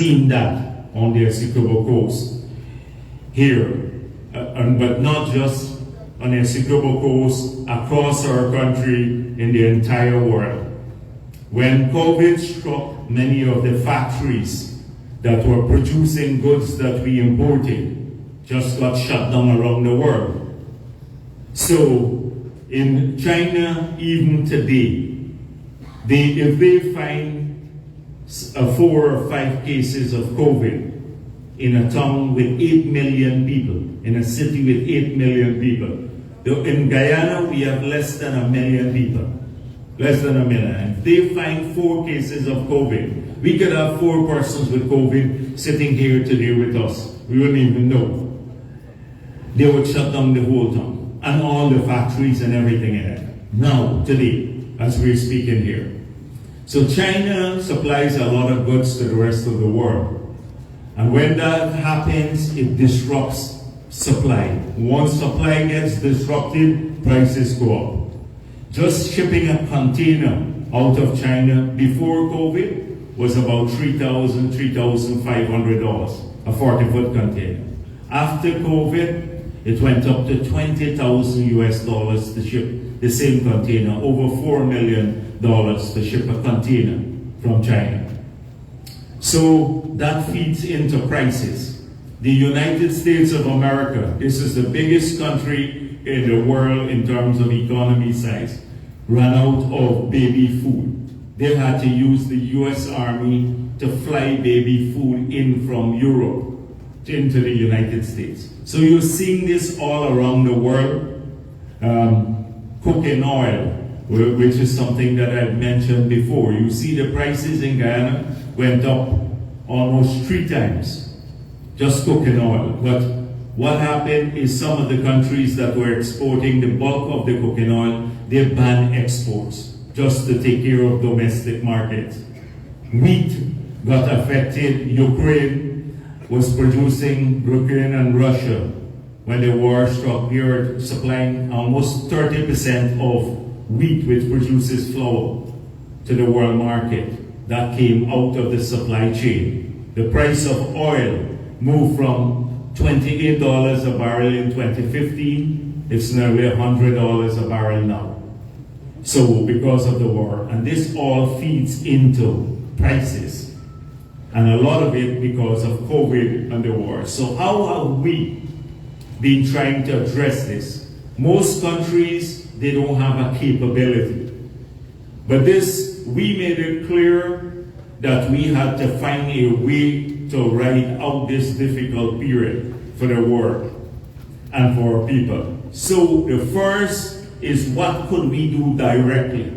seen that on the Essequibo coast here, but not just on the Essequibo coast, across our country, in the entire world. When COVID struck, many of the factories that were producing goods that we imported just got shut down around the world. So in China, even today, if they find 4 or 5 cases of COVID in a town with 8 million people, in a city with 8 million people, in Guyana we have less than 1 million people, less than 1 million. And if they find 4 cases of COVID, we could have 4 persons with COVID sitting here today with us. We wouldn't even know. They would shut down the whole town and all the factories and everything in it. Now, today, as we're speaking here. So China supplies a lot of goods to the rest of the world. And when that happens, it disrupts supply. Once supply gets disrupted, prices go up. Just shipping a container out of China before COVID was about $3,000, $3,500, a 40-foot container. After COVID, it went up to $20,000 US to ship the same container, over $4 million to ship a container from China. So that feeds into prices. The United States of America, this is the biggest country in the world in terms of economy size, ran out of baby food. They had to use the US Army to fly baby food in from Europe into the United States. So you're seeing this all around the world. Cooking oil, which is something that I've mentioned before. You see the prices in Guyana went up almost 3 times, just cooking oil. But what happened is some of the countries that were exporting the bulk of the cooking oil, they banned exports just to take care of domestic markets. Wheat got affected. Ukraine was producing, Ukraine and Russia, when the war struck, we were supplying almost 30% of wheat, which produces flour, to the world market. That came out of the supply chain. The price of oil moved from $28 a barrel in 2015, it's nearly $100 a barrel now. So because of the war, and this all feeds into prices. And a lot of it because of COVID and the war. So how have we been trying to address this? Most countries, they don't have a capability. But this, we made it clear that we had to find a way to ride out this difficult period for the world and for our people. So the first is, what could we do directly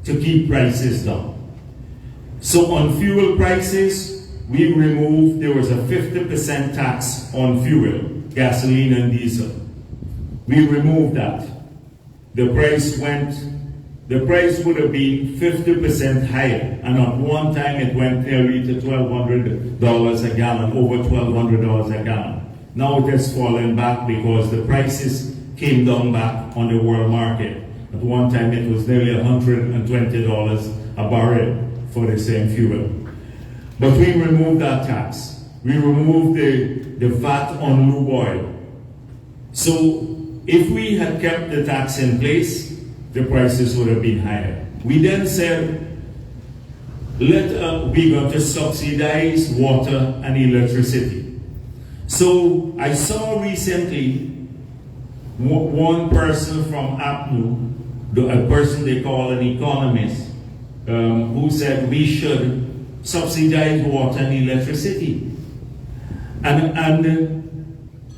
to keep prices down? So on fuel prices, we removed, there was a 50% tax on fuel, gasoline and diesel. We removed that. The price would have been 50% higher, and at one time it went nearly to $1,200 a gallon, over $1,200 a gallon. Now it has fallen back because the prices came down back on the world market. At one time it was nearly $120 a barrel for the same fuel. But we removed that tax. We removed the VAT on lube oil. So if we had kept the tax in place, the prices would have been higher. We then said, we're going to subsidize water and electricity. So I saw recently one person from APNU, a person they call an economist, who said we should subsidize water and electricity. And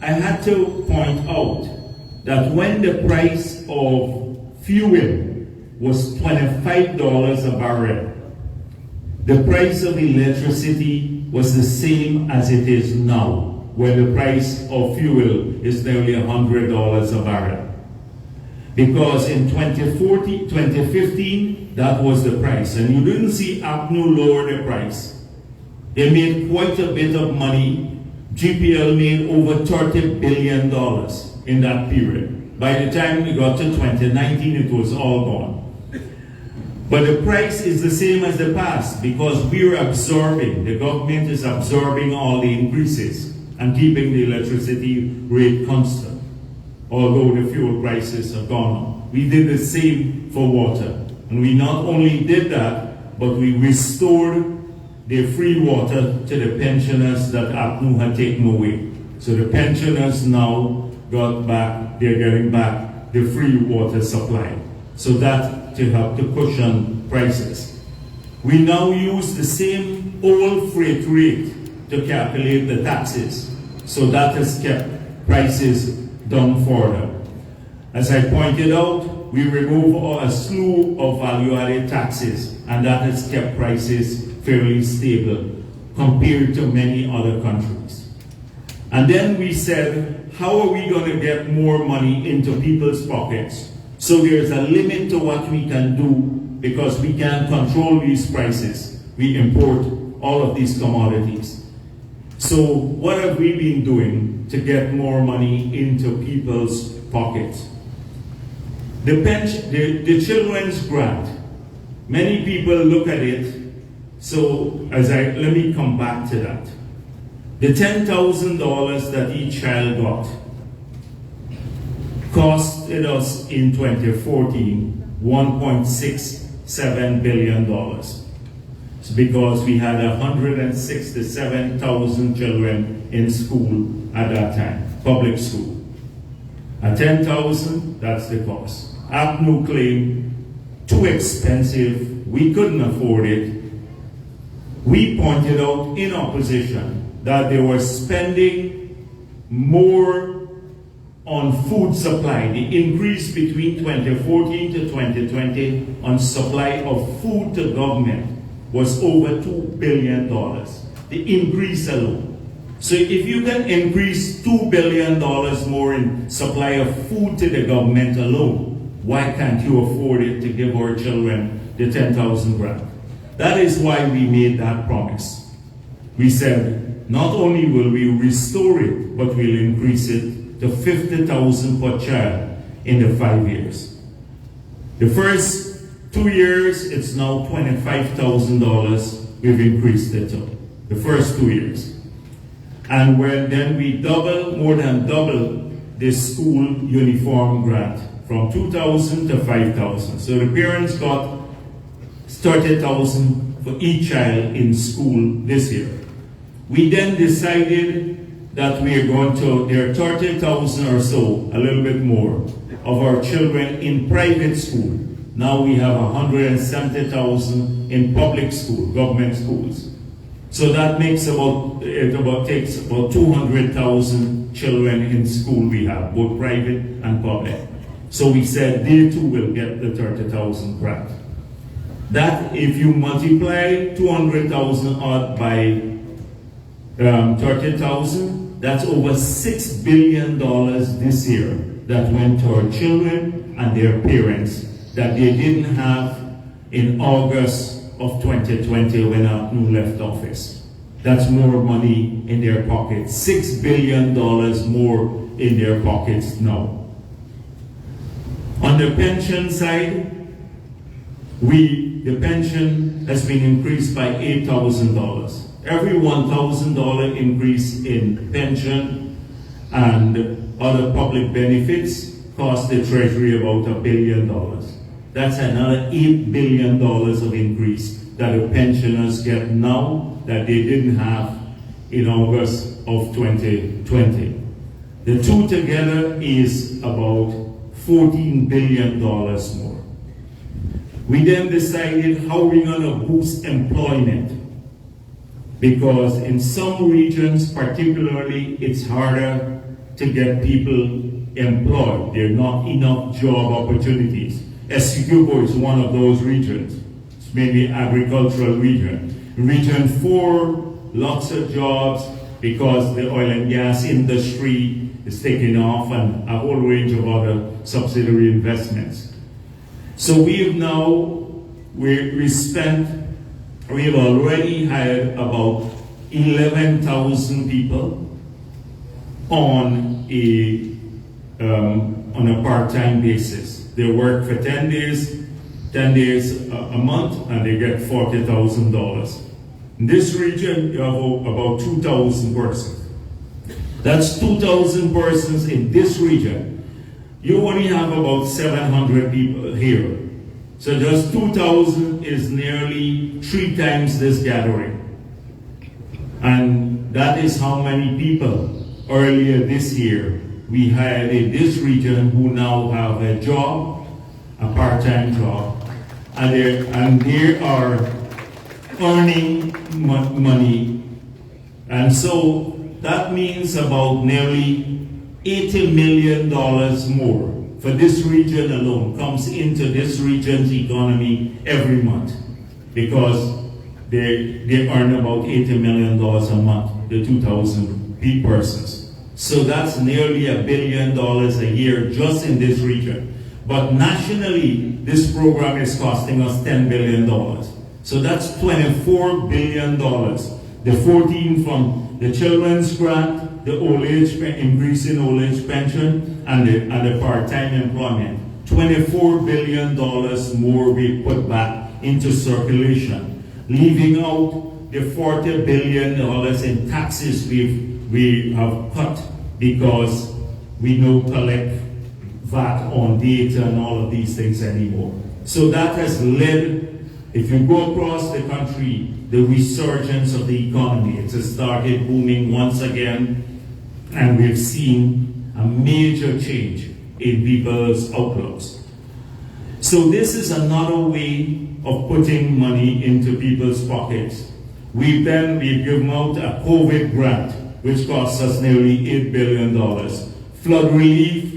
I had to point out that when the price of fuel was $25 a barrel, the price of electricity was the same as it is now, where the price of fuel is nearly $100 a barrel. Because in 2015, that was the price. And you didn't see APNU lower the price. They made quite a bit of money. GPL made over $30 billion in that period. By the time we got to 2019, it was all gone. But the price is the same as the past because we're absorbing, the government is absorbing all the increases and keeping the electricity rate constant, although the fuel prices have gone up. We did the same for water. And we not only did that, but we restored the free water to the pensioners that APNU had taken away. So the pensioners now got back, they're getting back the free water supply. So that to help to cushion prices. We now use the same old freight rate to calculate the taxes. So that has kept prices down further. As I pointed out, we remove a slew of value-added taxes, and that has kept prices fairly stable compared to many other countries. And then we said, how are we going to get more money into people's pockets? So there's a limit to what we can do because we can't control these prices. We import all of these commodities. So what have we been doing to get more money into people's pockets? The children's grant. Many people look at it. So let me come back to that. The $10,000 that each child got costed us in 2014 $1.67 billion. It's because we had 167,000 children in school at that time, public school. At 10,000, that's the cost. APNU claimed too expensive, we couldn't afford it. We pointed out in opposition that they were spending more on food supply. The increase between 2014 to 2020 on supply of food to government was over $2 billion. The increase alone. So if you can increase $2 billion more in supply of food to the government alone, why can't you afford it to give our children the 10,000 grant? That is why we made that promise. We said, not only will we restore it, but we'll increase it to $50,000 per child in the 5 years. The first 2 years, it's now $25,000 we've increased it to. The first 2 years. And then we more than double the school uniform grant from $2,000 to $5,000. So the parents got $30,000 for each child in school this year. We then decided that we are going to, there are 30,000 or so, a little bit more, of our children in private school. Now we have 170,000 in public school, government schools. So that makes takes about 200,000 children in school we have, both private and public. So we said they too will get the 30,000 grant. That, if you multiply 200,000 odd by 30,000, that's over $6 billion this year that went to our children and their parents that they didn't have in August of 2020 when APNU left office. That's more money in their pockets. $6 billion more in their pockets now. On the pension side, the pension has been increased by $8,000. Every $1,000 increase in pension and other public benefits cost the Treasury about $1 billion. That's another $8 billion of increase that the pensioners get now that they didn't have in August of 2020. The two together is about $14 billion more. We then decided how we're going to boost employment, because in some regions particularly it's harder to get people employed. There are not enough job opportunities. Essequibo is one of those regions. It's mainly agricultural region. Region 4, lots of jobs because the oil and gas industry is taking off and a whole range of other subsidiary investments. So we've already hired about 11,000 people on a part-time basis. They work for 10 days, 10 days a month, and they get $40,000. In this region, you have about 2,000 persons. That's 2,000 persons in this region. You only have about 700 people here. So just 2,000 is nearly 3 times this gathering. And that is how many people earlier this year we hired in this region who now have a job, a part-time job, and they are earning money. And so that means about nearly $80 million more for this region alone comes into this region's economy every month, because they earn about $80 million a month, the 2,000 persons. So that's nearly $1 billion a year just in this region. But nationally, this program is costing us $10 billion. So that's $24 billion. The 14 from the children's grant, the old age increase in old age pension, and the part-time employment. $24 billion more we put back into circulation, leaving out the $40 billion in taxes we have cut because we don't collect VAT on data and all of these things anymore. So that has led, if you go across the country, the resurgence of the economy. It has started booming once again, and we've seen a major change in people's outlooks. So this is another way of putting money into people's pockets. We've given out a COVID grant, which costs us nearly $8 billion. Flood relief,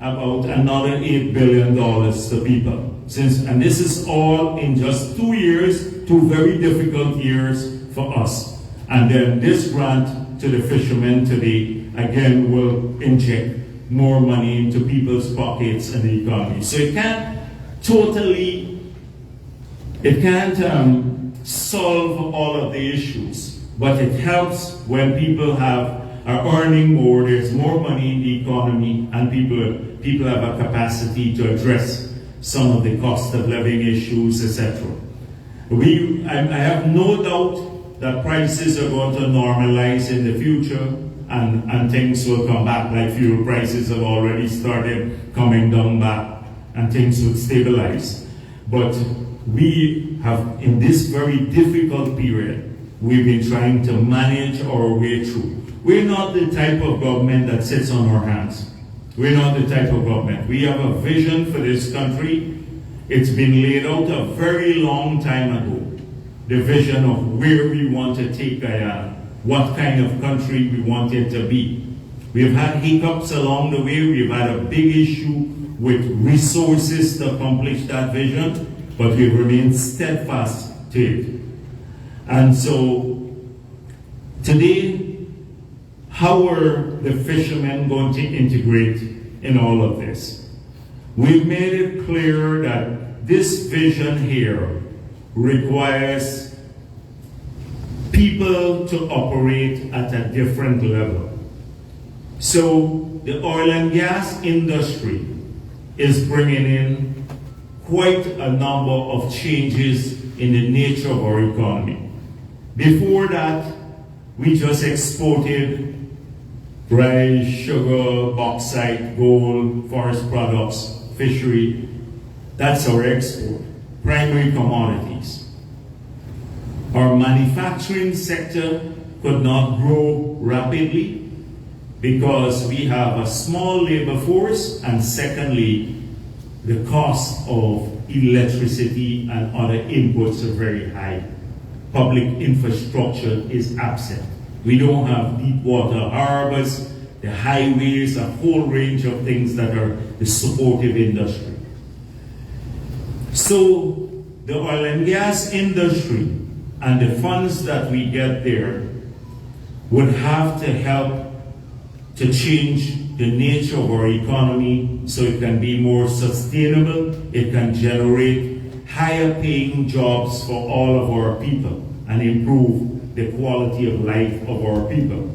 about another $8 billion to people. And this is all in just 2 years, 2 very difficult years for us. And then this grant to the fishermen today, again, will inject more money into people's pockets and the economy. So it can't solve all of the issues, but it helps when people are earning more, there's more money in the economy, and people have a capacity to address some of the cost of living issues, etc. I have no doubt that prices are going to normalize in the future, and things will come back, like fuel prices have already started coming down back, and things will stabilize. But we have, in this very difficult period, we've been trying to manage our way through. We're not the type of government that sits on our hands. We're not the type of government. We have a vision for this country. It's been laid out a very long time ago. The vision of where we want to take Guyana, what kind of country we want it to be. We've had hiccups along the way. We've had a big issue with resources to accomplish that vision, but we've remained steadfast to it. And so today, how are the fishermen going to integrate in all of this? We've made it clear that this vision here requires people to operate at a different level. So the oil and gas industry is bringing in quite a number of changes in the nature of our economy. Before that, we just exported rice, sugar, bauxite, gold, forest products, fishery. That's our export, primary commodities. Our manufacturing sector could not grow rapidly because we have a small labor force, and secondly, the cost of electricity and other inputs are very high. Public infrastructure is absent. We don't have deep water harbors, the highways, a whole range of things that are the supportive industry. So the oil and gas industry and the funds that we get there would have to help to change the nature of our economy so it can be more sustainable, it can generate higher paying jobs for all of our people and improve the quality of life of our people.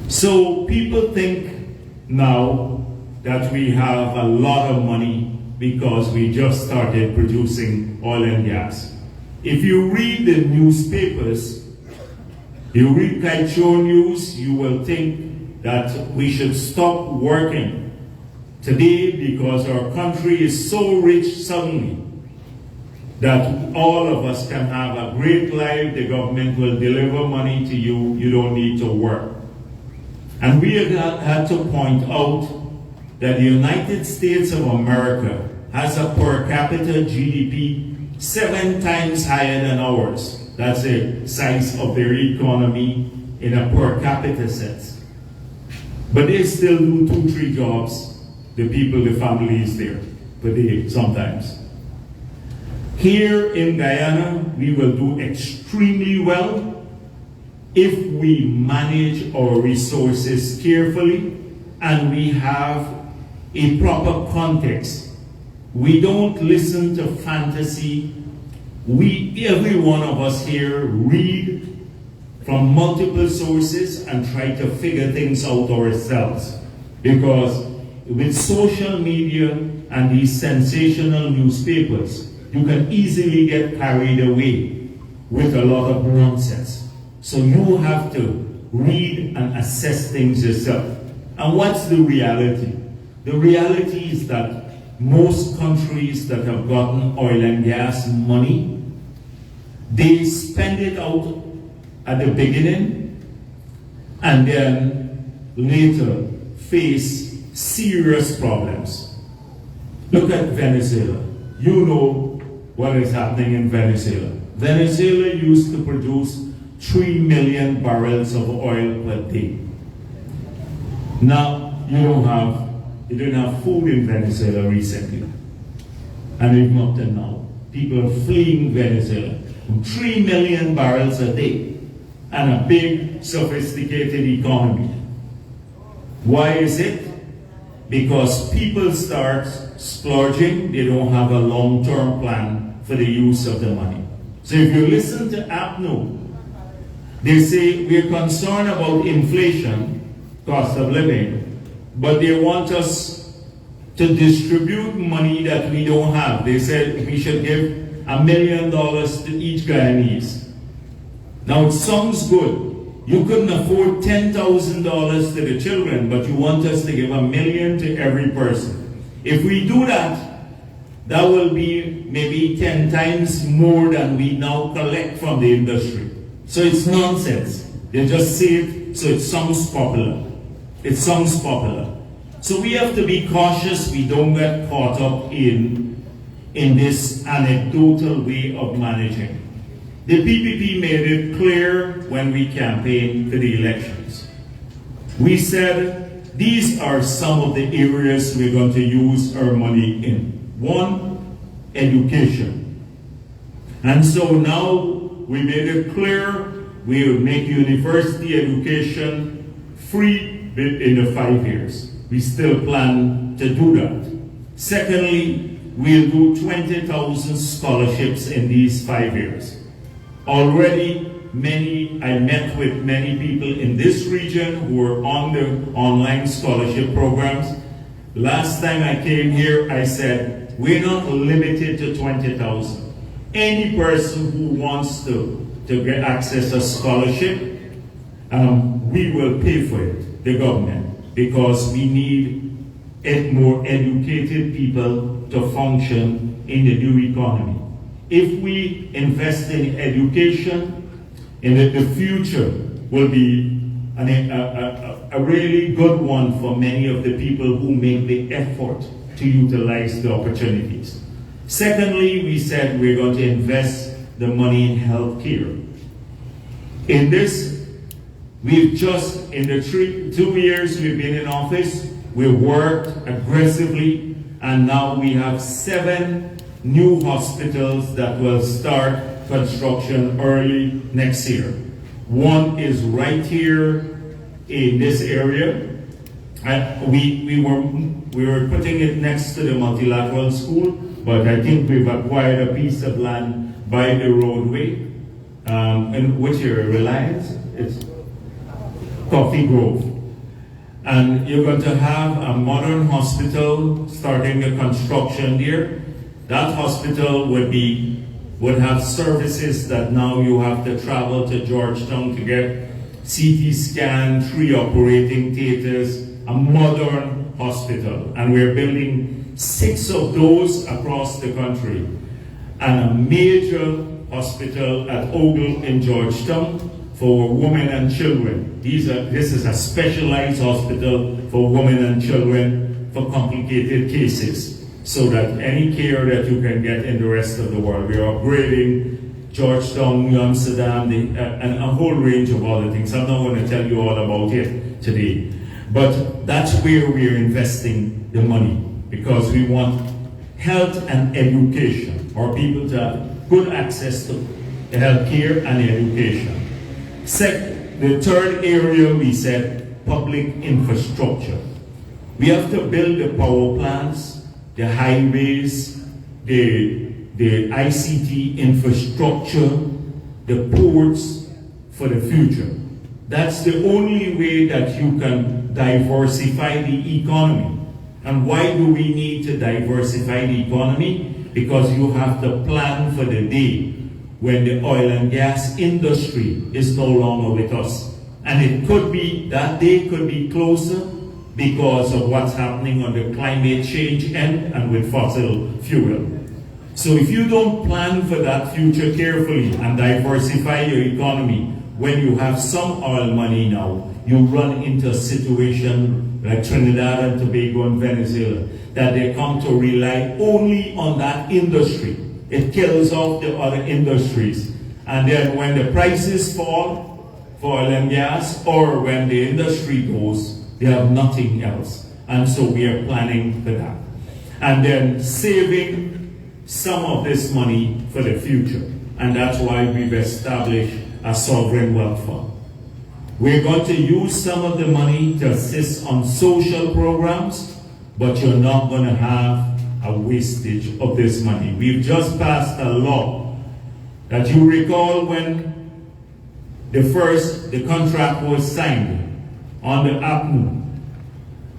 So people think now that we have a lot of money because we just started producing oil and gas. If you read the newspapers, you read Kaicho News, you will think that we should stop working today because our country is so rich suddenly that all of us can have a great life, the government will deliver money to you, you don't need to work. And we have had to point out that the United States of America has a per capita GDP 7 times higher than ours. That's the size of their economy in a per capita sense. But they still do 2-3 jobs, the people, the families there, per day sometimes. Here in Guyana, we will do extremely well if we manage our resources carefully and we have a proper context. We don't listen to fantasy. Every one of us here read from multiple sources and try to figure things out ourselves. Because with social media and these sensational newspapers, you can easily get carried away with a lot of nonsense. So you have to read and assess things yourself. And what's the reality? The reality is that most countries that have gotten oil and gas money, they spend it out at the beginning and then later face serious problems. Look at Venezuela. You know what is happening in Venezuela. Venezuela used to produce 3 million barrels of oil per day. Now you didn't have food in Venezuela recently. And even up to now, people are fleeing Venezuela. 3 million barrels a day and a big sophisticated economy. Why is it? Because people start splurging, they don't have a long-term plan for the use of the money. So if you listen to APNO, they say we're concerned about inflation, cost of living, but they want us to distribute money that we don't have. They said we should give $1 million to each Guyanese. Now it sounds good. You couldn't afford $10,000 to the children, but you want us to give $1 million to every person. If we do that, that will be maybe 10 times more than we now collect from the industry. So it's nonsense. They just say it so it sounds popular. It sounds popular. So we have to be cautious we don't get caught up in this anecdotal way of managing. The PPP made it clear when we campaigned for the elections. We said these are some of the areas we're going to use our money in. 1, education. And so now we made it clear we will make university education free in the 5 years. We still plan to do that. Secondly, we'll do 20,000 scholarships in these 5 years. Already, I met with many people in this region who are on the online scholarship programs. Last time I came here, I said, we're not limited to 20,000. Any person who wants to get access to scholarship, we will pay for it, the government, because we need more educated people to function in the new economy. If we invest in education, the future will be a really good one for many of the people who make the effort to utilize the opportunities. Secondly, we said we're going to invest the money in healthcare. In this, we've just, in the 2 years we've been in office, we've worked aggressively, and now we have 7 new hospitals that will start construction early next year. One is right here in this area. We were putting it next to the multilateral school, but I think we've acquired a piece of land by the roadway. In which area? Reliance? It's Coffee Grove. And you're going to have a modern hospital starting the construction there. That hospital would have services that now you have to travel to Georgetown to get CT scan, 3 operating theaters, a modern hospital. And we're building 6 of those across the country. And a major hospital at Ogle in Georgetown for women and children. This is a specialized hospital for women and children for complicated cases, so that any care that you can get in the rest of the world. We are upgrading Georgetown, New Amsterdam, and a whole range of other things. I'm not going to tell you all about it today. But that's where we're investing the money, because we want health and education, or people to have good access to health care and education. The third area, we said public infrastructure. We have to build the power plants, the highways, the ICT infrastructure, the ports for the future. That's the only way that you can diversify the economy. And why do we need to diversify the economy? Because you have to plan for the day when the oil and gas industry is no longer with us. And it could be, that day could be closer because of what's happening on the climate change end and with fossil fuel. So if you don't plan for that future carefully and diversify your economy, when you have some oil money now, you run into a situation like Trinidad and Tobago and Venezuela, that they come to rely only on that industry. It kills off the other industries. And then when the prices fall for oil and gas, or when the industry goes, they have nothing else. And so we are planning for that. And then saving some of this money for the future. And that's why we've established a sovereign wealth fund. We're going to use some of the money to assist on social programs, but you're not going to have a wastage of this money. We've just passed a law that you recall when the contract was signed on the APNU,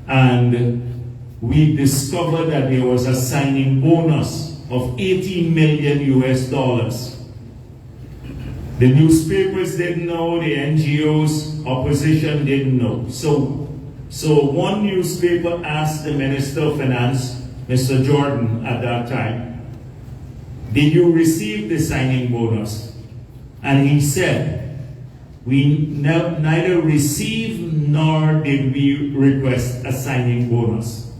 and we discovered that there was a signing bonus of $18 million US. The newspapers didn't know, the NGOs, opposition didn't know. So one newspaper asked the Minister of Finance, Mr. Jordan, at that time, did you receive the signing bonus? And he said, we neither received nor did we request a signing bonus.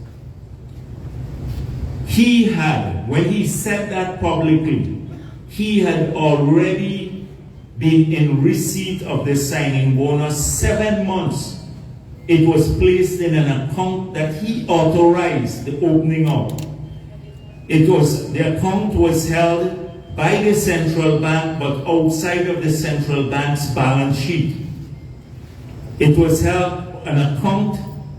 He had, when he said that publicly, he had already been in receipt of the signing bonus 7 months. It was placed in an account that he authorized the opening of. The account was held by the central bank, but outside of the central bank's balance sheet. It was held an account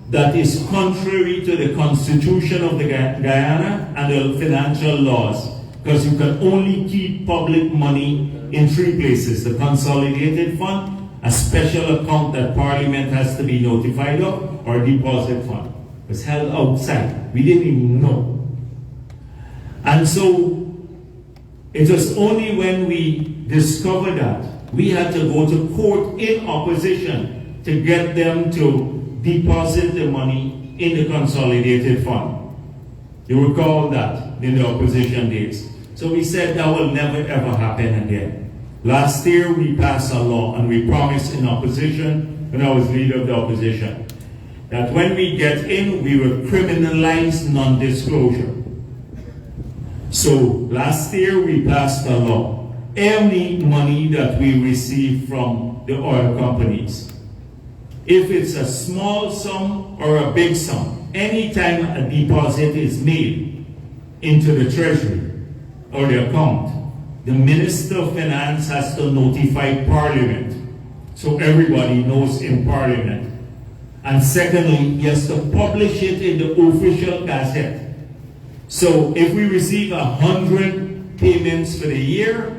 that is contrary to the constitution of the Guyana and the financial laws, because you can only keep public money in 3 places: the consolidated fund, a special account that Parliament has to be notified of, or a deposit fund. It was held outside. We didn't even know. And so it was only when we discovered that we had to go to court in opposition to get them to deposit the money in the consolidated fund. You recall that in the opposition days. So we said that will never ever happen again. Last year we passed a law, and we promised in opposition, when I was leader of the opposition, that when we get in, we will criminalize non-disclosure. So last year we passed a law. Any money that we receive from the oil companies, if it's a small sum or a big sum, anytime a deposit is made into the treasury or the account, the Minister of Finance has to notify Parliament, so everybody knows in Parliament. And secondly, he has to publish it in the official gazette. So if we receive 100 payments for the year,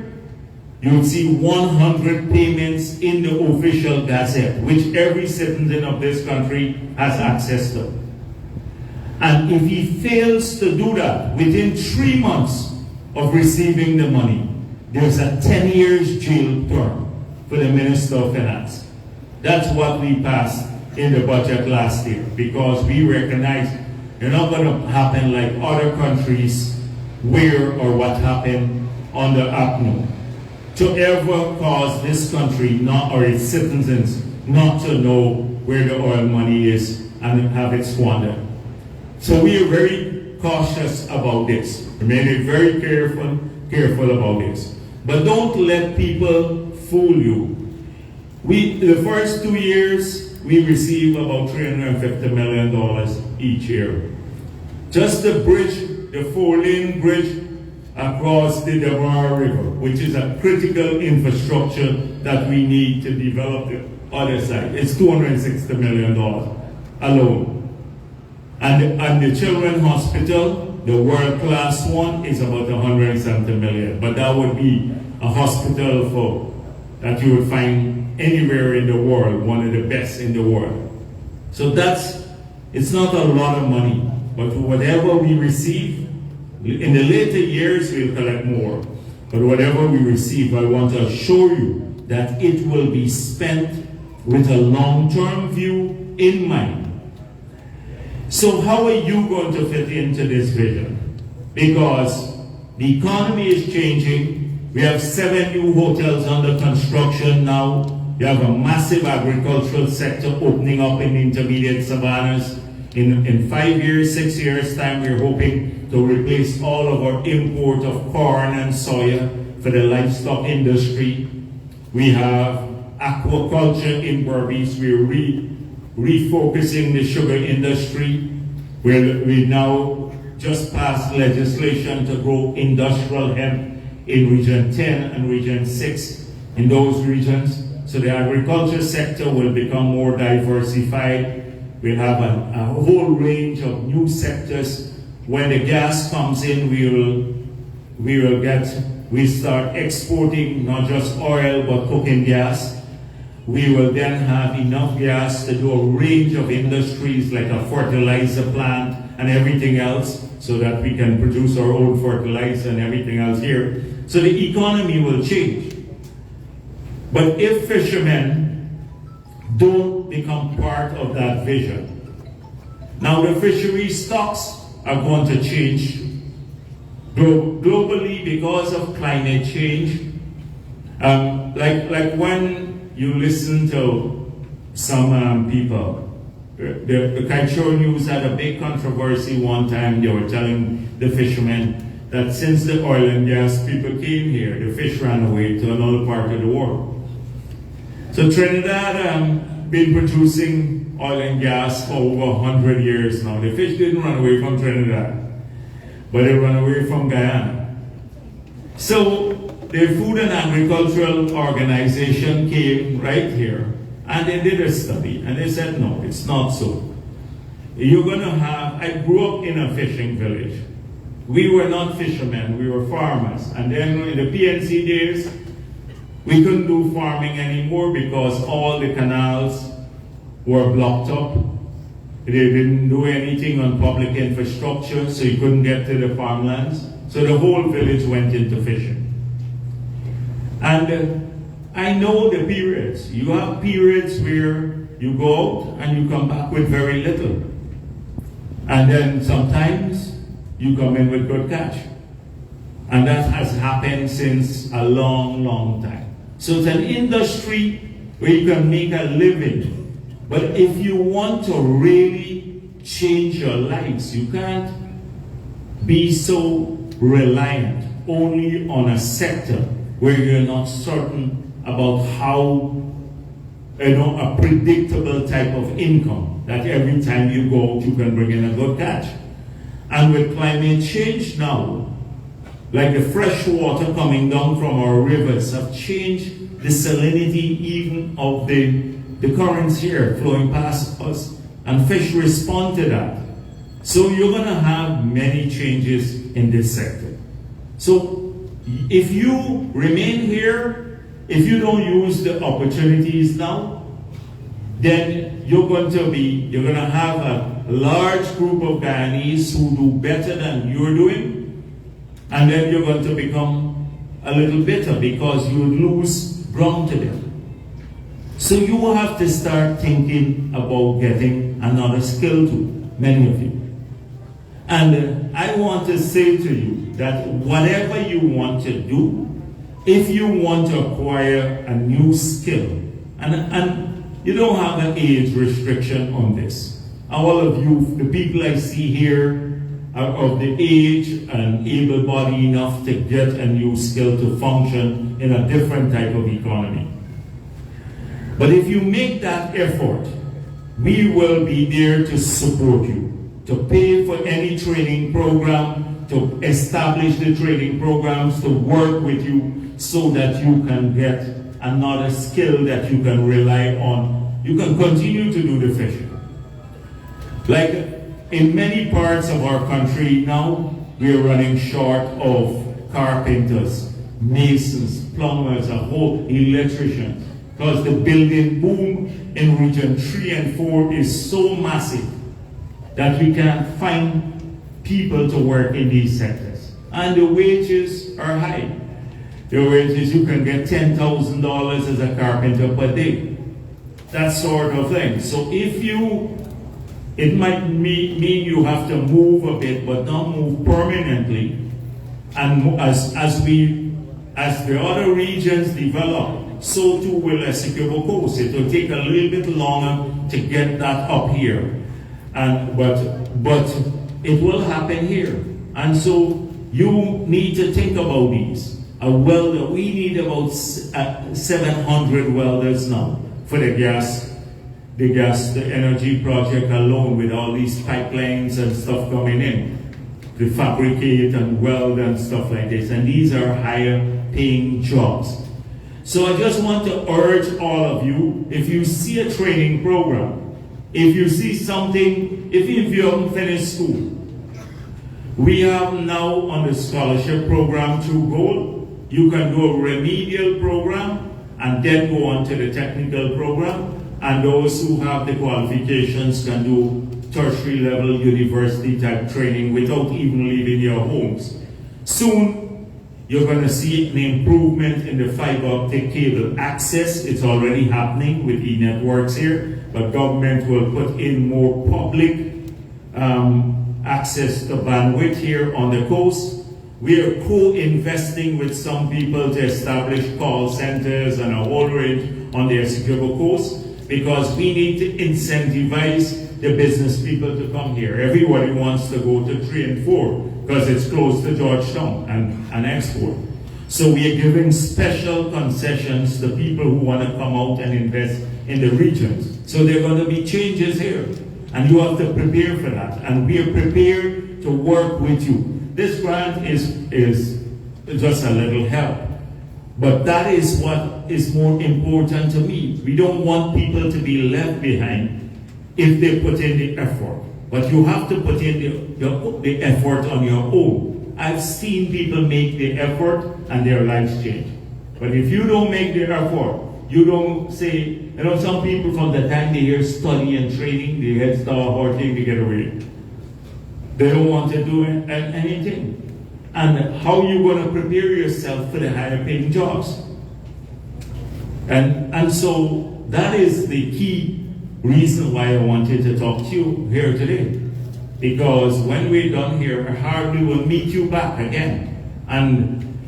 you would see 100 payments in the official gazette, which every citizen of this country has access to. And if he fails to do that within 3 months of receiving the money, there's a 10 years jail term for the Minister of Finance. That's what we passed in the budget last year, because we recognize it's not going to happen like other countries where or what happened under APNO, to ever cause this country not, or its citizens not to know where the oil money is and have it squandered. So we are very cautious about this. Remain very careful about this. But don't let people fool you. The first 2 years, we receive about $350 million each year. Just the bridge, the 4-lane bridge across the Deborah River, which is a critical infrastructure that we need to develop the other side. It's $260 million alone. And the Children's Hospital, the world-class one, is about $170 million. But that would be a hospital that you would find anywhere in the world, one of the best in the world. So it's not a lot of money, but whatever we receive, in the later years we'll collect more. But whatever we receive, I want to assure you that it will be spent with a long-term view in mind. So how are you going to fit into this vision? Because the economy is changing. We have 7 new hotels under construction now. You have a massive agricultural sector opening up in intermediate savannas. In 5 years, 6 years time, we're hoping to replace all of our import of corn and soya for the livestock industry. We have aquaculture in Berbice. We're refocusing the sugar industry. We now just passed legislation to grow industrial hemp in Region 10 and Region 6 in those regions. So the agriculture sector will become more diversified. We'll have a whole range of new sectors. When the gas comes in, we start exporting not just oil but cooking gas. We will then have enough gas to do a range of industries like a fertilizer plant and everything else, so that we can produce our own fertilizer and everything else here. So the economy will change. But if fishermen don't become part of that vision, now the fishery stocks are going to change globally because of climate change. Like when you listen to some people, the Kaichor News had a big controversy one time. They were telling the fishermen that since the oil and gas people came here, the fish ran away to another part of the world. So Trinidad been producing oil and gas for over 100 years now. The fish didn't run away from Trinidad, but they ran away from Guyana. So the Food and Agricultural Organization came right here and they did a study and they said, no, it's not so. You're going to have, I grew up in a fishing village. We were not fishermen, we were farmers. And then in the PNC days, we couldn't do farming anymore because all the canals were blocked up. They didn't do anything on public infrastructure, so you couldn't get to the farmlands. So the whole village went into fishing. And I know the periods. You have periods where you go out and you come back with very little. And then sometimes you come in with good catch. And that has happened since a long, long time. So it's an industry where you can make a living. But if you want to really change your lives, you can't be so reliant only on a sector where you're not certain about how, a predictable type of income that every time you go out you can bring in a good catch. And with climate change now, like the fresh water coming down from our rivers have changed the salinity even of the currents here flowing past us, and fish respond to that. So you're going to have many changes in this sector. So If you remain here, if you don't use the opportunities now, then you're going to have a large group of Guyanese who do better than you're doing, and then you're going to become a little bitter because you lose ground to them. So you will have to start thinking about getting another skill too, many of you. And I want to say to you that whatever you want to do, if you want to acquire a new skill, and you don't have an age restriction on this. All of you, the people I see here, are of the age and able-bodied enough to get a new skill to function in a different type of economy. But if you make that effort, we will be there to support you, to pay for any training program, to establish the training programs, to work with you so that you can get another skill that you can rely on. You can continue to do the fishing. Like in many parts of our country now, we are running short of carpenters, masons, plumbers, a whole electricians, because the building boom in region 3 and 4 is so massive that we can't find people to work in these sectors. And the wages are high. The wages, you can get $10,000 as a carpenter per day. That sort of thing. So if you, it might mean you have to move a bit, but not move permanently. And as the other regions develop, so too will Essequibo Coast. It will take a little bit longer to get that up here. But it will happen here. And so you need to think about these. A welder, we need about 700 welders now for the energy project alone, with all these pipelines and stuff coming in to fabricate and weld and stuff like this. And these are higher paying jobs. So I just want to urge all of you, if you see a training program, if you see something, if you haven't finished school, we have now on the scholarship program through Gold, you can do a remedial program and then go on to the technical program. And those who have the qualifications can do tertiary level university type training without even leaving your homes. Soon, you're going to see an improvement in the fiber optic cable access. It's already happening with e-networks here, but government will put in more public access to bandwidth here on the coast. We are co-investing with some people to establish call centers and a whole range on the Essequibo Coast, because we need to incentivize the business people to come here. Everybody wants to go to 3 and 4 because it's close to Georgetown and export. So we are giving special concessions to people who want to come out and invest in the regions. So there are going to be changes here, and you have to prepare for that. And we are prepared to work with you. This grant is just a little help, but that is what is more important to me. We don't want people to be left behind if they put in the effort, but you have to put in the effort on your own. I've seen people make the effort and their lives change. But if you don't make the effort, you don't say, some people from the time they hear study and training, their heads start hurting, they get away. They don't want to do anything. And how are you going to prepare yourself for the higher paying jobs? And so that is the key reason why I wanted to talk to you here today. Because when we're done here, I hardly will meet you back again. And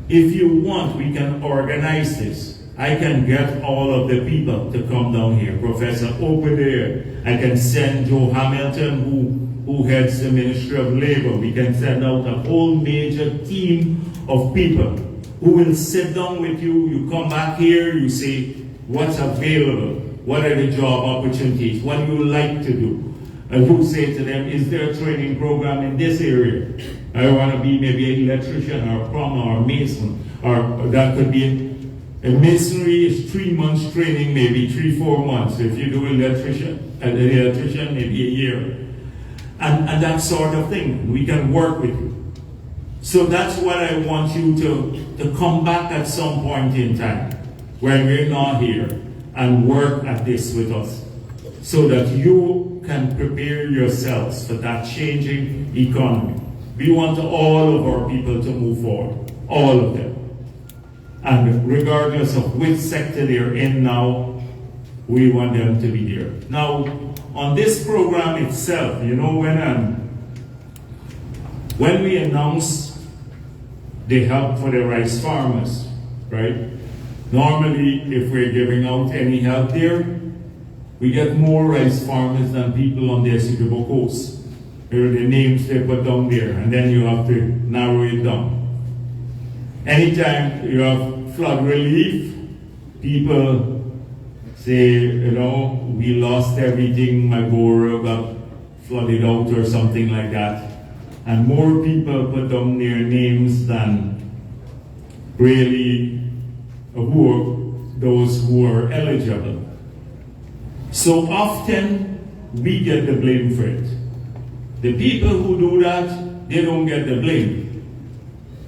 if you want, we can organize this. I can get all of the people to come down here. Professor over there. I can send Joe Hamilton, who heads the Ministry of Labor. We can send out a whole major team of people who will sit down with you. You come back here, you say, what's available? What are the job opportunities? What do you like to do? And you say to them, is there a training program in this area? I want to be maybe an electrician or a plumber or a mason. Or that could be a masonry is 3 months training, maybe 3-4 months. If you do an electrician, maybe a year. And that sort of thing. We can work with you. So that's what I want you to come back at some point in time when we're not here and work at this with us so that you can prepare yourselves for that changing economy. We want all of our people to move forward, all of them. And regardless of which sector they're in now, we want them to be there. Now, on this program itself, you know, when we announce the help for the rice farmers, right? Normally, if we're giving out any help there, we get more rice farmers than people on the Essequibo coast. There are the names they put down there, and then you have to narrow it down. Anytime you have flood relief, people say, you know, we lost everything, my borough got flooded out or something like that. And more people put down their names than really those who are eligible. So often we get the blame for it. The people who do that, they don't get the blame.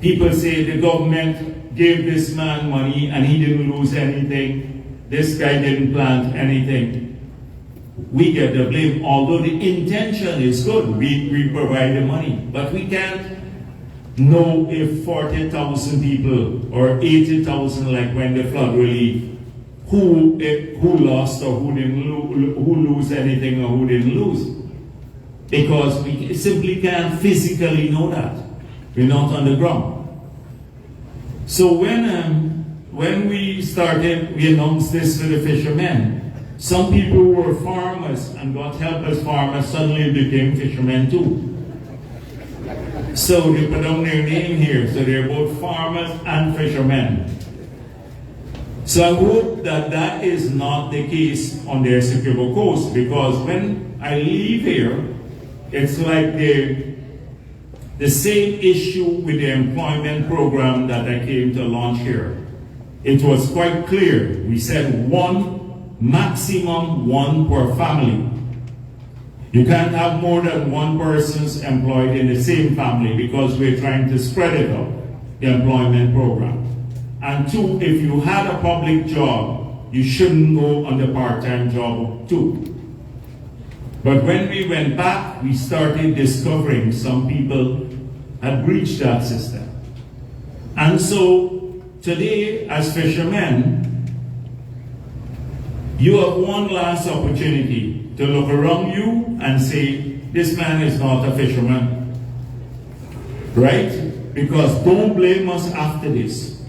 People say the government gave this man money and he didn't lose anything. This guy didn't plant anything. We get the blame, although the intention is good. We provide the money, but we can't know if 40,000 people or 80,000, like when the flood relief, who lost or who lose anything or who didn't lose, because we simply can't physically know that. We're not on the ground. So when we started, we announced this to the fishermen. Some people who were farmers and got help as farmers suddenly became fishermen too. So they put down their name here, so they're both farmers and fishermen. So I hope that that is not the case on the Essequibo coast, because when I leave here, it's like the same issue with the employment program that I came to launch here. It was quite clear. We said maximum one per family. You can't have more than one person employed in the same family because we're trying to spread it out, the employment program. And two, if you had a public job, you shouldn't go on the part-time job too. But when we went back, we started discovering some people had breached that system. And so today, as fishermen, you have one last opportunity to look around you and say, this man is not a fisherman. Right? Because don't blame us after this.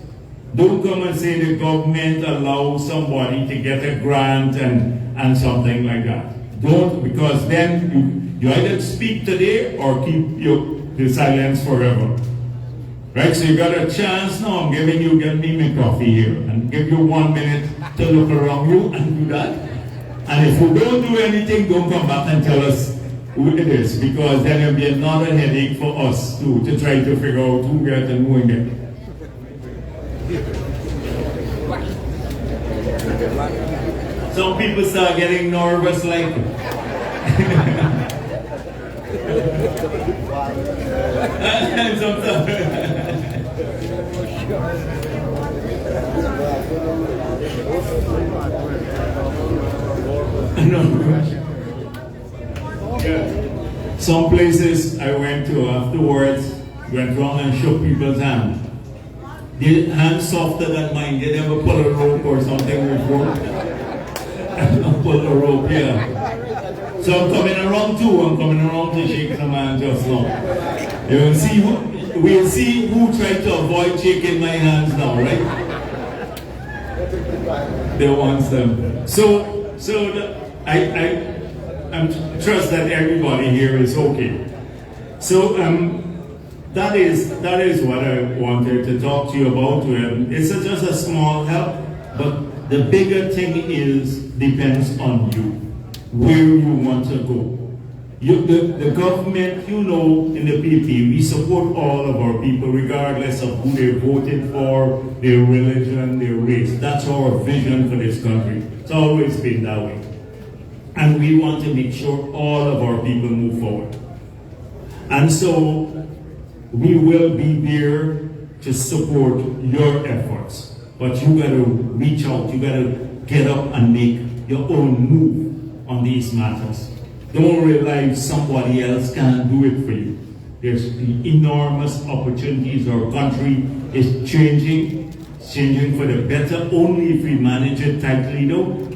Don't come and say the government allows somebody to get a grant and something like that. Don't, because then you either speak today or keep the silence forever. Right, so you got a chance now. I'm giving me my coffee here and give you 1 minute to look around you and do that. And if we don't do anything, don't come back and tell us who it is, because then it'll be another headache for us too, to try to figure out who get and who get. Some people start getting nervous like Some places I went to afterwards, went around and shook people's hands. Their hands softer than mine. They never pull a rope or something before. Pull a rope, yeah. So I'm coming around too. I'm coming around to shake some hands just now. We'll see who tried to avoid shaking my hands now, right? They want them. I trust that everybody here is okay. So that is what I wanted to talk to you about. It's just a small help, but the bigger thing depends on you, where you want to go. The government, in the PP, we support all of our people regardless of who they voted for, their religion, their race. That's our vision for this country. It's always been that way. And we want to make sure all of our people move forward. And so, we will be there to support your efforts. But you got to reach out, you got to get up and make your own move on these matters. Don't rely somebody else can do it for you. There's enormous opportunities. Our country is changing for the better only if we manage it tightly though.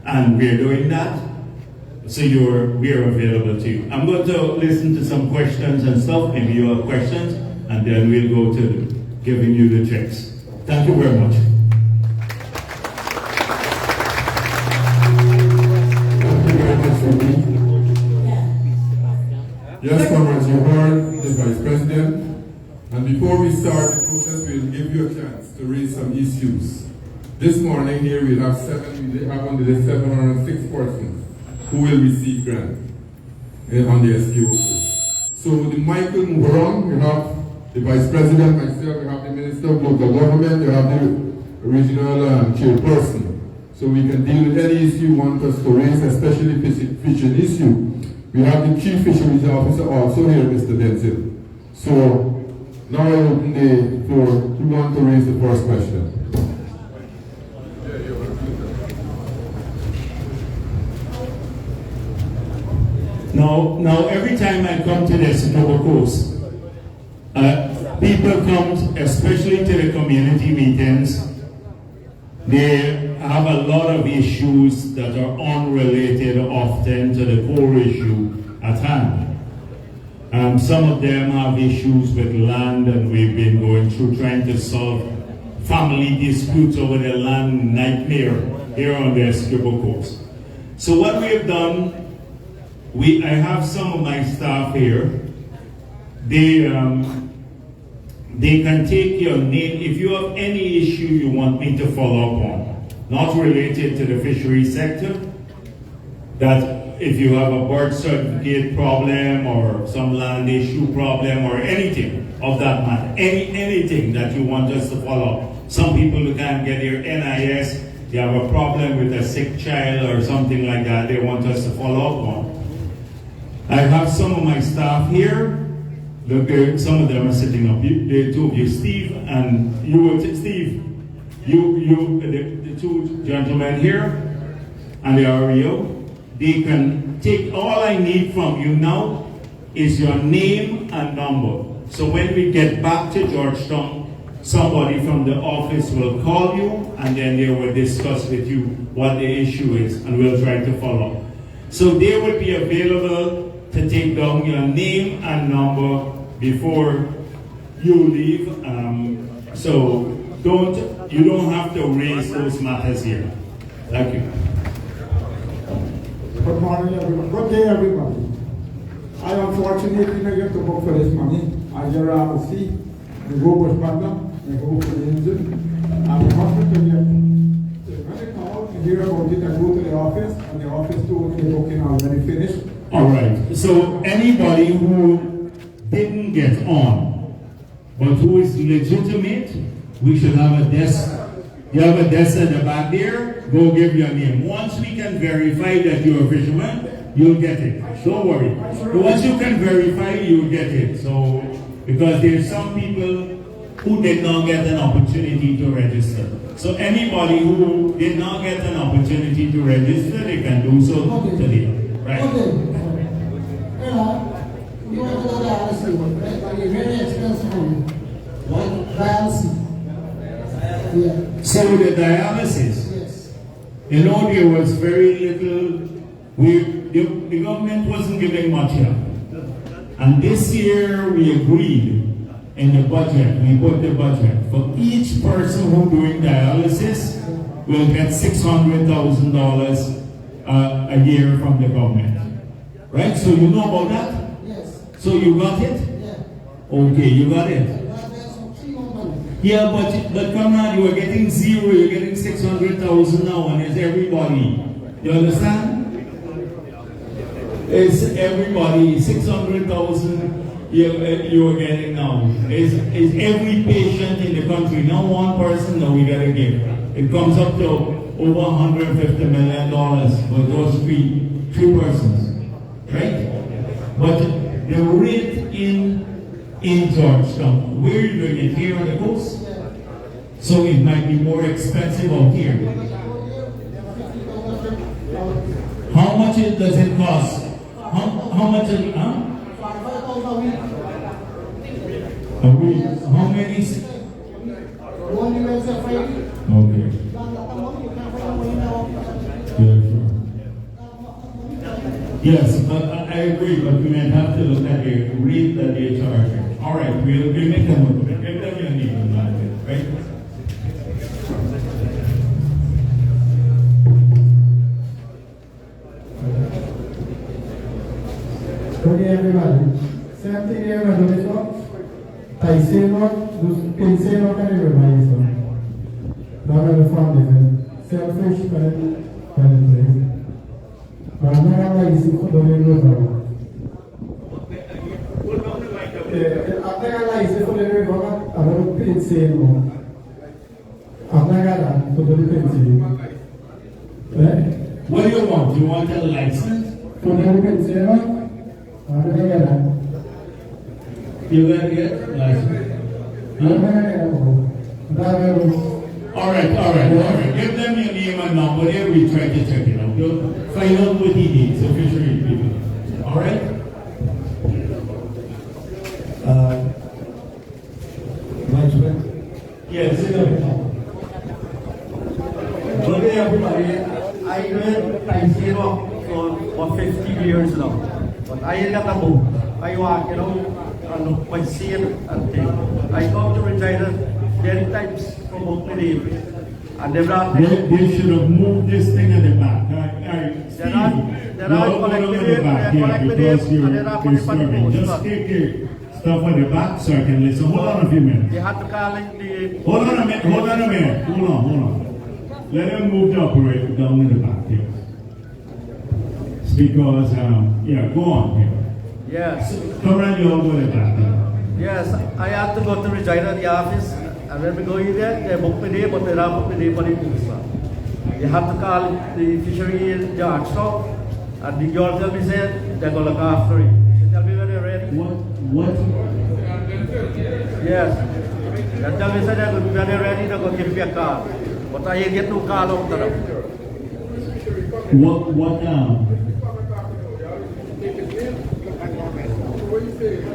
And we're doing that. So we're available to you. I'm going to listen to some questions and stuff. Maybe you have questions, and then we'll go to giving you the checks. Thank you very much. Thank you very much for me. Yes, comrades, you heard the Vice President. And before we start the process, we'll give you a chance to raise some issues. This morning here we have on the list 706 persons who will receive grant on the Essequibo Coast. So the mic will move around. You have the Vice President, myself, you have the Minister of Local Government, you have the Regional Chairperson. So we can deal with any issue you want us to raise, especially fishing issue. We have the Chief Fisheries Officer also here, Mr. Denzel. So now I open the floor. Who want to raise the first question? Now every time I come to the Essequibo Coast, people come, especially to the community meetings. They have a lot of issues that are unrelated often to the core issue at hand. Some of them have issues with land, and we've been going through trying to solve family disputes over the land nightmare here on the Essequibo Coast. So what we have done, I have some of my staff here. They can take your name if you have any issue you want me to follow up on, not related to the fishery sector. That if you have a birth certificate problem or some land issue problem or anything of that matter, anything that you want us to follow up. Some people who can't get their NIS, they have a problem with a sick child or something like that, they want us to follow up on. I have some of my staff here. Look, some of them are sitting up. The two of you, Steve and you, Steve, the two gentlemen here, and the REO, they can take, all I need from you now is your name and number. So when we get back to Georgetown, somebody from the office will call you, and then they will discuss with you what the issue is, and we'll try to follow. So they will be available to take down your name and number before you leave. So you don't have to raise those matters here. Thank you. Good morning, everyone. Good day, everybody. I unfortunately didn't get to vote for this money. As you all see, the vote was bottom, the vote for the engine, and the hospital yet. When they call to hear about it, I go to the office, and the office told me the booking already finished. All right. So anybody who didn't get on, but who is legitimate, we should have a desk. You have a desk at the back there. Go give your name. Once we can verify that you're a fisherman, you'll get it. Don't worry. Once you can verify, you'll get it. So because there's some people who did not get an opportunity to register. So anybody who did not get an opportunity to register, they can do so today. Right? You want to go dialysis, right? But it's very expensive for you. Right? Dialysis. Yeah. So the dialysis, Yes. you know, there was very little, the government wasn't giving much help. And this year we agreed in the budget, we put the budget, for each person who doing dialysis will get $600,000 a year from the government. Right? So you know about that? Yes. So you got it? Yeah. Okay, you got it. There's some free money. Yeah, but come on, you are getting zero, you're getting 600,000 now, and it's everybody. You understand? It's everybody, 600,000 you're getting now. It's every patient in the country, not one person that we gotta give. It comes up to over $150 million for those three persons. Right? But the rate in in Georgetown. Where are you doing it? Here on the coast? So it might be more expensive out here. How much does it cost? How much is it? Huh? A week. How many? Okay. Yeah, sure. Yes, but I agree, but we might have to look at the rate that they're charging. All right, we'll make a note of it. Give them your name and that, right? Okay, everybody. Same thing here, my daughter. Taiseno, Pinseno, can everybody so. That was the foundation. Selfish, but place. But I'm not going to see for the river. I'm not going to see for the river. I'm going to Pinseno. I'm not going to the Pinseno. What do you want? Do you want a license? For the Pinseno? You gotta get license. All right. Give them your name and number there. We try to check it out. We'll find out what he needs. So fishery people. All right. Yes. Good day, everybody. I went Taiseno for 50 years now. But I got a book. I walk, and my seal and thing. I come to Regina 10 times from Oakland. And they brought They should have moved this thing at the back. They're not disturbing. Just take your stuff at the back so I can listen. Hold on a few minutes. They had to call the... Hold on a minute. Hold on. Let them move the operator down in the back here. Because, go on here. Yes. Come around you all the way back there. Yes, I had to go to Regina, the office, and when we go in there, they book me there, but they don't book me there for the booster. You have to call the fishery in Georgetown, and the girl tell me, said, they're going to look after it. She tell me when they're ready. What? Yes. They tell me, said, when they're ready, they're going to give me a call. But I ain't get no call out of them. What now?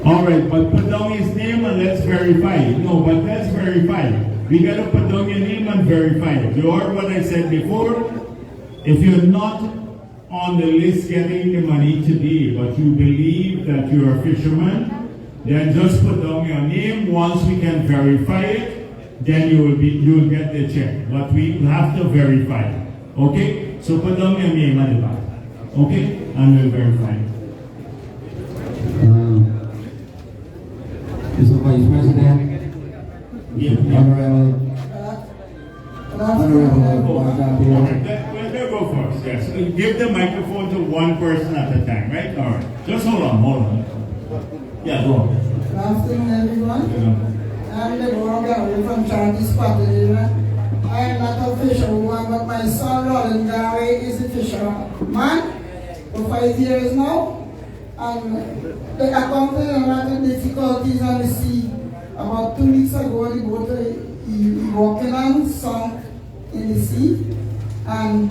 All right, but put down his name and let's verify it. No, but let's verify it. We got to put down your name and verify it. You heard what I said before? If you're not on the list getting the money today, but you believe that you're a fisherman, then just put down your name. Once we can verify it, then you will get the check. But we have to verify it. Okay? So put down your name at the back. Okay? And we'll verify it. Mr. Vice President, Honorable We'll go first, yes. Give the microphone to one person at a time, right? All right. Just hold on. Yeah, go on. Good afternoon, everyone. I'm the Gary from Charity Scotland. I am not a fisherwoman, but my son Roland Gary is a fisherman for 5 years now. And the accounting a lot of difficulties on the sea. About 2 weeks ago, the boat he walking on sunk in the sea. And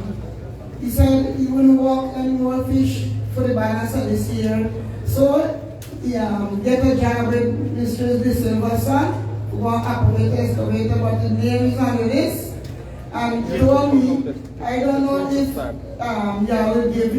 he said he wouldn't walk any more fish for the balance of this year. So he get a job with Mr. De Silva's son, who want to operate the excavator, but the name is on the list. And he told me, I don't know if y'all will give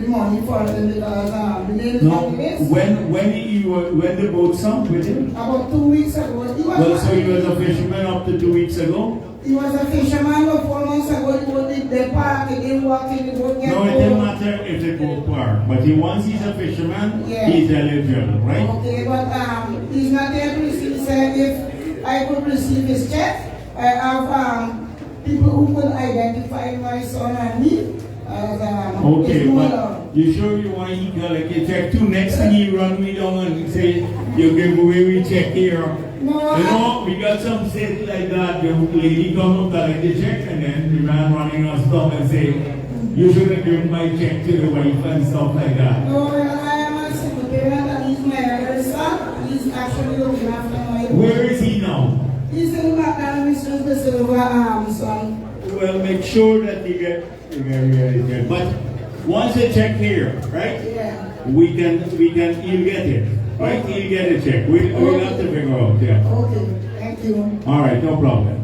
the money for it because the name is on the list. When the boat sunk with him? About 2 weeks ago. So he was a fisherman up to 2 weeks ago? He was a fisherman, but 4 months ago the boat did park, he didn't walk in the boat. No, it didn't matter if the boat parked. But once he's a fisherman, he's eligible, right? Okay, but he's not able to receive. He said if I could receive his check, I have people who could identify my son and me. Okay, but you sure you want to collect a check too? Next thing you run me down and say, you give away we check here. No, you know, we got some states like that. The lady come up collect the check and then the man running us down and say, you should have given my check to the wife and stuff like that. No, I am a civil parent and he's my eldest son. He's actually looking after my... Where is he now? He's in the background, Mr. Silver, son. Well, make sure that you get but once a check here, right? Yeah. He'll get it. Right? He'll get a check. We'll have to figure out, yeah. Okay, thank you. All right, no problem.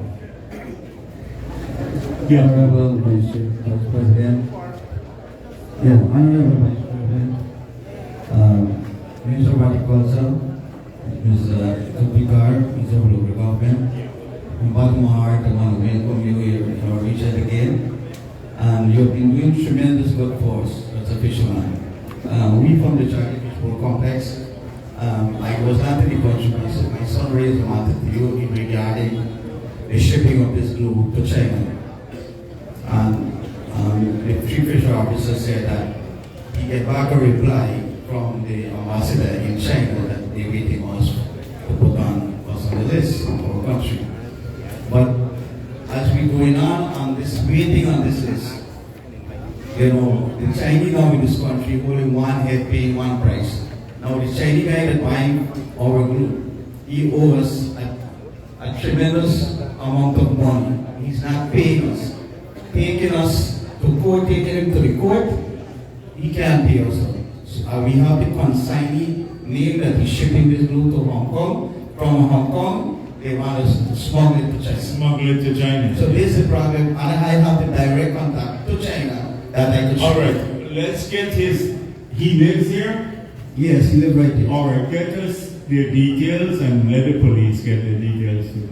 Yeah. Honorable Vice President. Yeah, Honorable Vice President. Minister of Agriculture, Mr. Tupikar, Minister of Local Government. From bottom of my heart, I want to welcome you here in our region again. And you've been doing tremendous work for us as a fisherman. We from the Charity Fisherfolk Complex, I was not in the country, my son raised a matter to you regarding the shipping of this glue to China. And the chief fisher officer said that he get back a reply from the ambassador in China that they're waiting on us to put us on the list of our country. But as we going on this waiting on this list, you know, the Chinese now in this country holding one head paying one price. Now the Chinese guy that buying our glue, he owes us a tremendous amount of money. He's not paying us. Taking us to court, taking him to the court, he can't pay us. So, we have the consignee name that he's shipping this glue to Hong Kong. From Hong Kong, they want us to smuggle it to China. Smuggle it to China. So this is the problem, and I have the direct contact to China that I can ship. All right, let's get he lives here? Yes, he lives right here. All right, get us the details and let the police get the details too.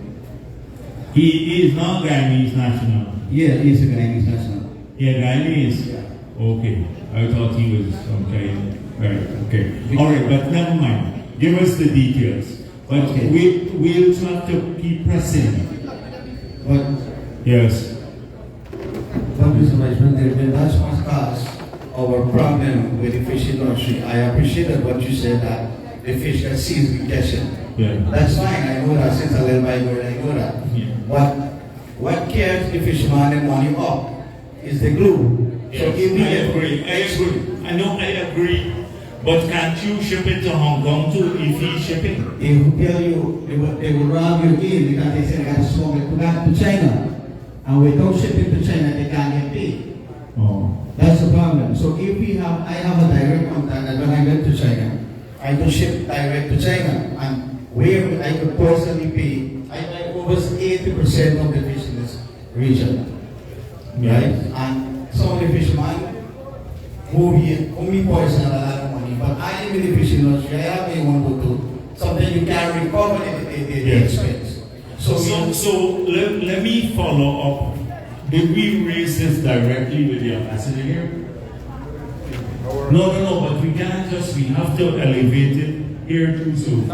He is not Guyanese national. Yeah, he's a Guyanese national. Yeah, Guyanese? Yeah. Okay, I thought he was some kind. Right, okay. All right, but never mind. Give us the details. But okay. We'll have to keep pressing. But yes. But Mr. Vice President, that's what caused our problem with the fishing industry. I appreciated what you said that the fish got seized with catching. Yeah. That's fine, I know that since a little while ago, I know that. Yeah. But what carries the fisherman and money up is the glue. Yes, So if we I agree. I know I agree. But can't you ship it to Hong Kong too if he's shipping? They will tell you, they will rob you again because they say they got to smuggle it back to China. And without shipping to China, they can't get paid. Oh. That's the problem. So if I have a direct contact that when I get to China, I can ship direct to China. And where I could personally pay, I buy over 80% of the fish in this region. Yeah. Right? And some of the fishermen only poison a lot of money. But I am in the fishing industry, I have a one to do. Something you can recover the expense. So let me follow up. Did we raise this directly with the ambassador here? No, but we can't just, we have to elevate it here too soon.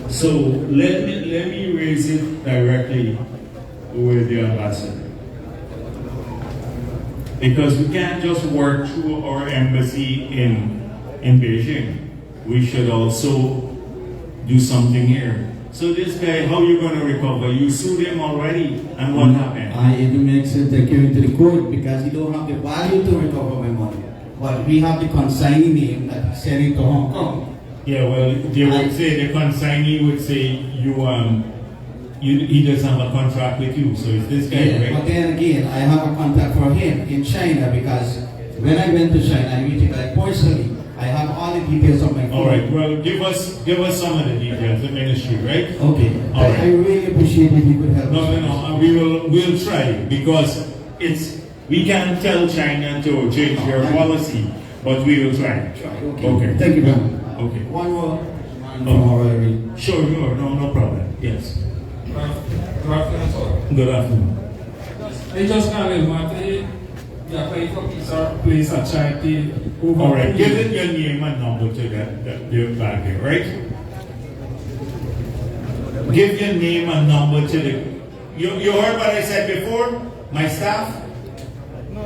So let me raise it directly with the ambassador. Because we can't just work through our embassy in Beijing. We should also do something here. So this guy, how are you going to recover? You sued him already, and what happened? It makes sense to carry to the court because he don't have the value to recover my money. But we have the consignee name that he sent it to Hong Kong. Yeah, well, they would say, the consignee would say, he doesn't have a contract with you, so it's this guy, Yeah, right? but then again, I have a contact for him in China because when I went to China, I meet him personally. I have all the details of my phone. All right, well, give us some of the details, the ministry, right? Okay. All right. I really appreciate if you could help us. No, we'll try, because we can't tell China to change their policy, but we will try. Okay. Thank you very much. Okay. One more from our area. Sure, no problem. Yes. Good afternoon, sir. Good afternoon. I just can't remember the apply for pizza place at charity. All right, give it your name and number to the back here, right? Give your name and number to the. You heard what I said before? My staff? No.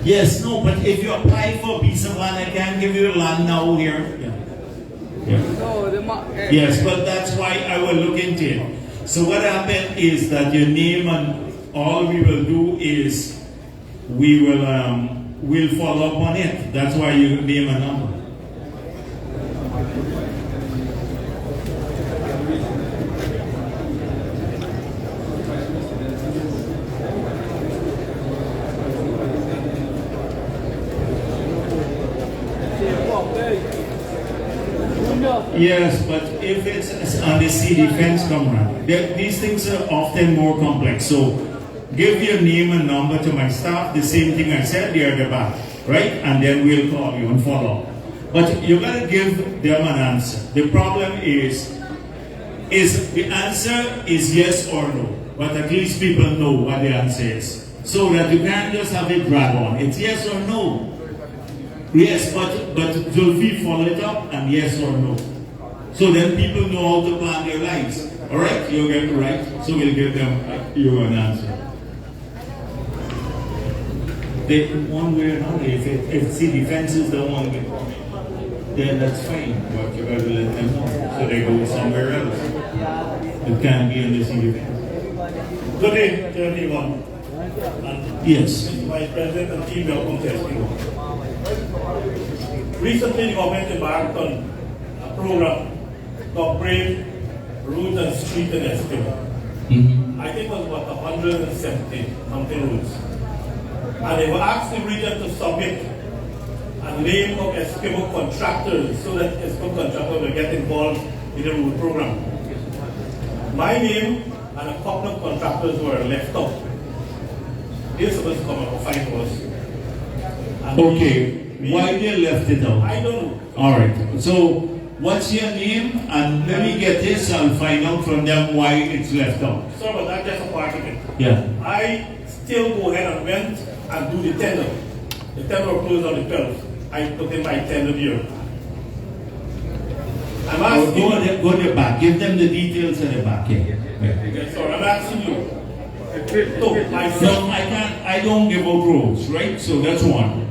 Yes, no, but if you apply for a piece of land, I can't give you the land now here. Yeah. Yes, but that's why I will look into it. So what happened is that your name and all we will do is we will we'll follow up on it. That's why you name a number. Yes, but if it's on the sea defense camera, these things are often more complex. So give your name and number to my staff, the same thing I said, they're at the back, right? And then we'll call you and follow up. But you gotta give them an answer. The problem is the answer is yes or no, but at least people know what the answer is. So that you can't just have it drag on. It's yes or no. Yes, but Zulfi follow it up and yes or no. So then people know how to plan their lives. Alright, you get it right. So we'll give them you an answer. They, one way or another, if sea defense is the one, then that's fine. But you gotta let them know. So they go somewhere else. It can't be in the sea defense. Good day to everyone. Yes. Vice President and team, welcome to Essequibo. Recently, the government embarked on a program to upgrade roads and streets in Essequibo. I think it was about 170 something roads. And they were asked the region to submit a name of Essequibo contractors so that Essequibo contractors will get involved in the road program. My name and a couple of contractors were left out. They're supposed to come up 5 hours. Okay, why they left it out? I don't know. Alright, so what's your name? And let me get this, I'll find out from them why it's left out. Sorry, but that's just a part of it. Yeah. I still go ahead and went and do the tender. The tender was closed on the 12th. I put in my tender here. I'm asking Go to the back, give them the details at the back. Yeah. Okay, sorry, I'm asking you. So, No, I don't give out roads, right? So that's one.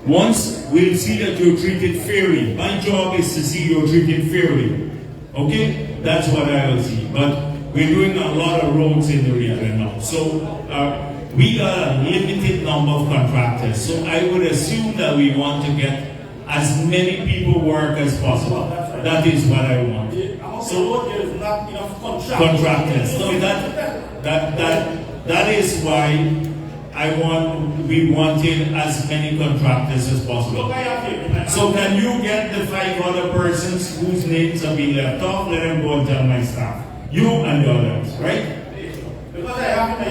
Once we'll see that you're treated fairly. My job is to see you're treated fairly. Okay? That's what I will see. But we're doing a lot of roads in the region now. So we got a limited number of contractors. So I would assume that we want to get as many people work as possible. That is what I want. So there is not enough Contractors. So that is why we wanted as many contractors as possible. So can you get the 5 other persons whose names have been left off? Let them go and tell my staff. You and the others, right? Because I have my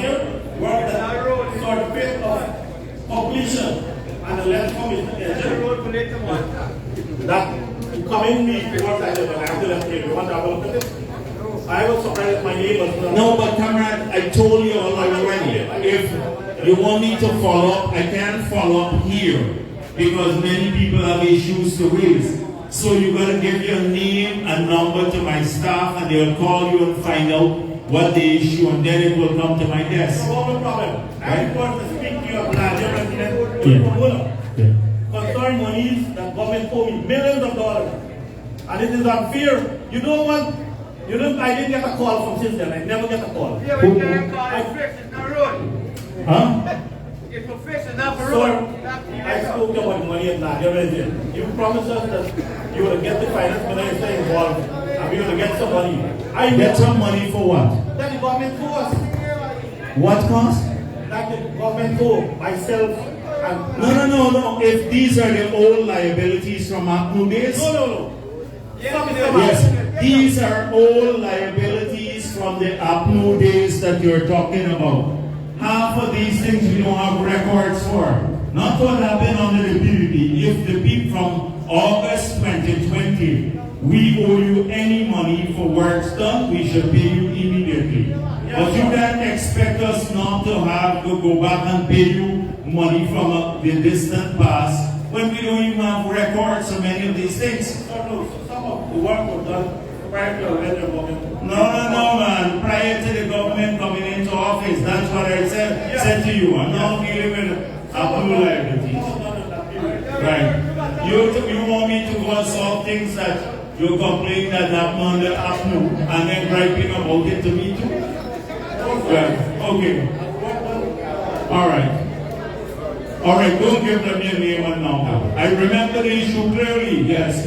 here, work that sort of bit of completion and the left commission that coming week work that I have to left here. You want to have a look at it? I was surprised my neighbors. No, but comrade, I told you all already. If you want me to follow up, I can't follow up here because many people have issues to raise. So you gotta give your name and number to my staff, and they'll call you and find out what the issue, and then it will come to my desk. No problem. I want to speak to your larger resident Yeah. concern monies that government owe me millions of dollars, and it is unfair. You know what? I didn't get a call from Citizen. I never get a call. Yeah, we can't call it fixing the road. Huh? If we're fixing up the Sir, road, I spoke about the money at larger resident. You promised us that you would get the finance minister involved, and we would get some money. I Get some money for what? that the government owes. What cost? That the government owes myself and No. If these are the old liabilities from APNU days. No. Yes, these are old liabilities from the APNU days that you're talking about. Half of these things we don't have records for. Not what happened under the PPP. If the people from August 2020, we owe you any money for works done, we should pay you immediately. But you can't expect us not to have to go back and pay you money from the distant past when we don't even have records of many of these things. Some of the work was done prior to the federal government. No, man. Prior to the government coming into office, that's what I said to you. I'm not dealing with APNU liabilities. Right. You want me to go and solve things that you complain that happen under APNU and then griping about it to me too? Right. Okay. All right. All right, don't give them your name and number. I remember the issue clearly, yes.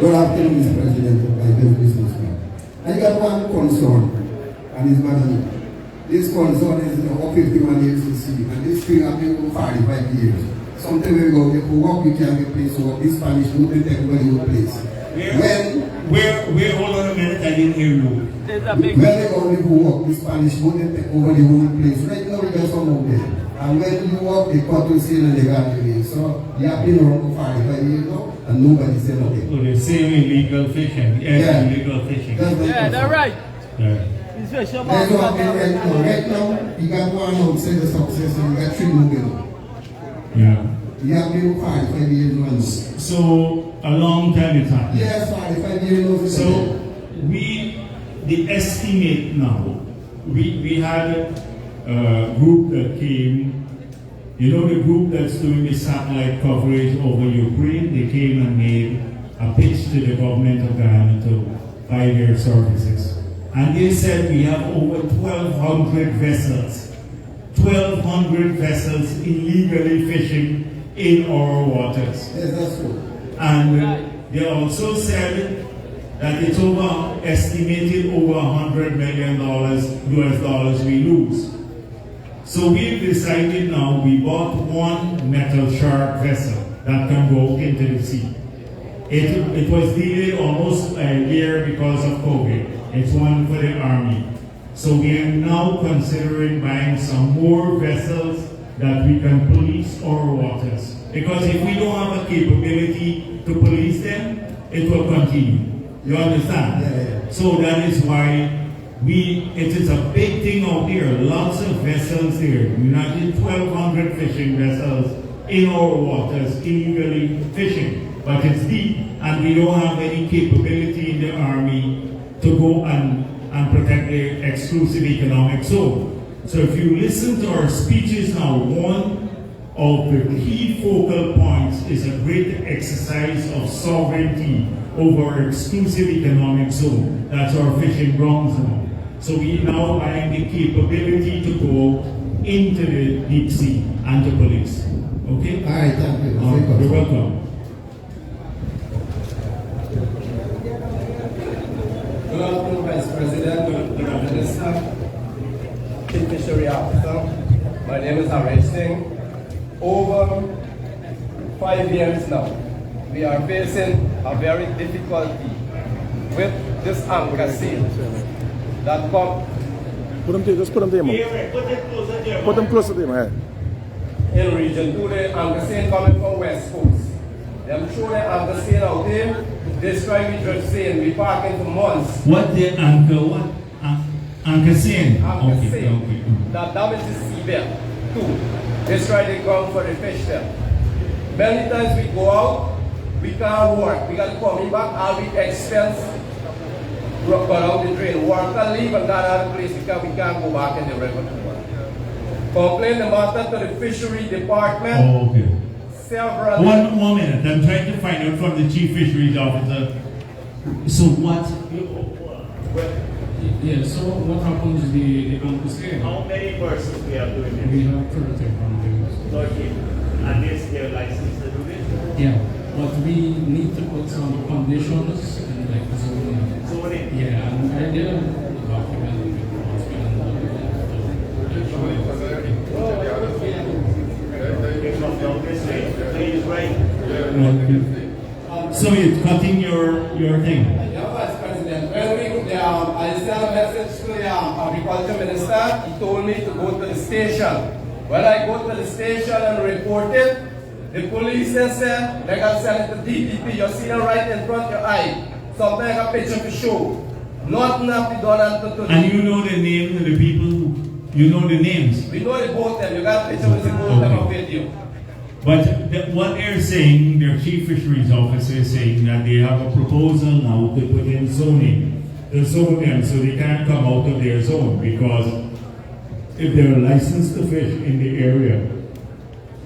Good afternoon, Mr. President of my businessman. I got one concern, and it's money. This concern is over 51 years to see, and this thing has been over 45 years. Something we go, if we walk, we can get place over this Spanish movement, everybody will place. Where, hold on a minute, I didn't hear you. When they go to walk, the Spanish movement take over the whole place. Right now, we got some out there. And when you walk, they cut to seal and they got away. So, they have been around for 45 years now, and nobody said nothing. So they're saying illegal fishing. Yeah. Illegal fishing. Yeah, they're right. Yeah. That's what happening right now. Right now, you got one outside the success and you got 3 moving. Yeah. You have been 45 years now. So, a long time it's happened. Yes, 45 years now. So, the estimate now, we had a group that came, you know the group that's doing the satellite coverage over Ukraine, they came and made a pitch to the government of Ghana to buy their services. And they said we have over 1,200 vessels. 1,200 vessels illegally fishing in our waters. Yes, that's true. And they also said that it's estimated over $100 million US dollars we lose. So we've decided now we bought one metal shark vessel that can go into the sea. It was delayed almost a year because of COVID. It's one for the Army. So we are now considering buying some more vessels that we can police our waters. Because if we don't have a capability to police them, it will continue. You understand? Yeah. So that is why it is a big thing out there. Lots of vessels there. Imagine 1,200 fishing vessels in our waters illegally fishing. But it's deep, and we don't have any capability in the Army to go and protect the exclusive economic zone. So if you listen to our speeches now, one of the key focal points is a great exercise of sovereignty over our exclusive economic zone. That's our fishing grounds now. So we now have the capability to go into the deep sea and to police. Okay? All right, thank you. You're welcome. Good afternoon, Vice President, good Minister, Chief Fishery Officer. My name is Harry Singh. Over 5 years now, we are facing a very difficulty with this anchor seal that come. Just put them there, Put them closer to him, in region 2, the anchor seal coming from West Coast. I'm sure the anchor seal out here. This time we just saying we parking for months. What the anchor? What anchor saying? Anchor Okay. saying that damages seabed too. This try to come for the fish there. Many times we go out, we can't work. We got to come back, all the expense, run out the drain. Work and leave and got out of the place because we can't go back in the river to work. Complain the matter to the fishery department. Oh, okay. Several. One minute. I'm trying to find out from the chief fisheries officer. So what? Yeah, so what happens is the anchor scale? How many persons we have doing We it? have 30 from 30. And this their license to do it? Yeah, but we need to put some conditions and like zoning. Zoning? Yeah, and I did a document So you're cutting your thing? Yeah, Vice President. Well, I sent a message to the Agriculture Minister. He told me to go to the station. When I go to the station and report it, the police said they got to send it to DPP. You see it right in front of your eye. Sometimes I got picture to show. Nothing have to be done until today. And you know the names of the people? You know the names? We know the both of them. You got a picture with the both of them on video. But what they're saying, their chief fisheries officer is saying that they have a proposal now to put in zoning. To zone them so they can't come out of their zone, because if they're licensed to fish in the area,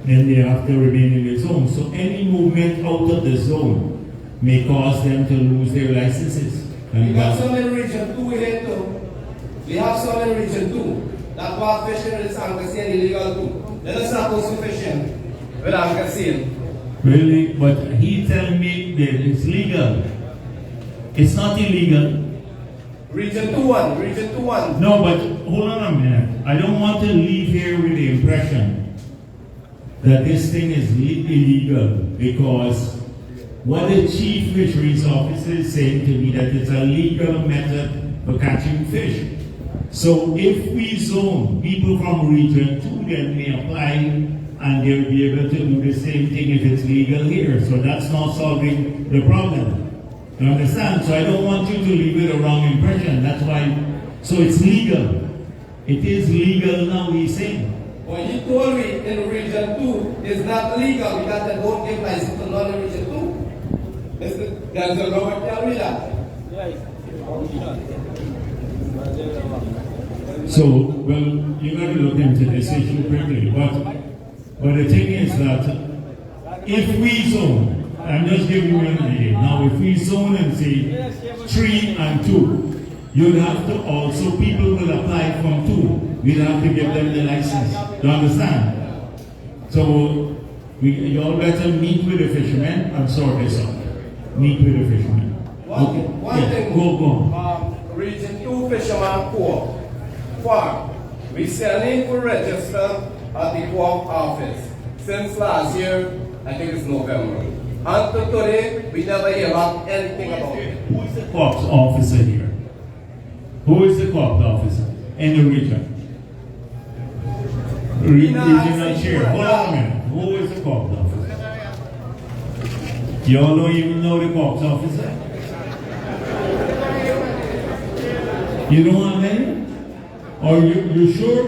then they have to remain in the zone. So any movement out of the zone may cause them to lose their licenses. We got some in region 2 here too. We have some in region 2 that was fishing with anchor seine illegal too. Let us not go so fishing with anchor seine. Really? But he telling me that it's legal. It's not illegal. Region 2-1, region 2-1. No, but hold on a minute. I don't want to leave here with the impression that this thing is illegal, because what the chief fisheries officer is saying to me that it's a legal method for catching fish. So if we zone people from region 2, then may apply and they'll be able to do the same thing if it's legal here. So that's not solving the problem. You understand? So I don't want you to leave with a wrong impression. That's why. So it's legal. It is legal now, he's saying. When he told me in region 2 it's not legal because they don't give license to non region 2. There's a Robert tell me that. So, well, you got to look into this issue quickly. But the thing is that if we zone, I'm just giving you an idea. Now, if we zone and say 3 and 2, you'll have to also, people will apply from 2. We'll have to give them the license. Do you understand? So, you all better meet with the fishermen and sort this out. Meet with the fishermen. One thing. Go. Region 2 Fisherman Co-op Farm. We sending for register at the co-op office since last year, I think it's November. Until today, we never hear about anything about it. Who is the co-op officer here? Who is the co-op officer in the region? Regional chair. Hold on a minute. Who is the co-op officer? You all don't even know the co-op officer? You don't have any? Or you sure?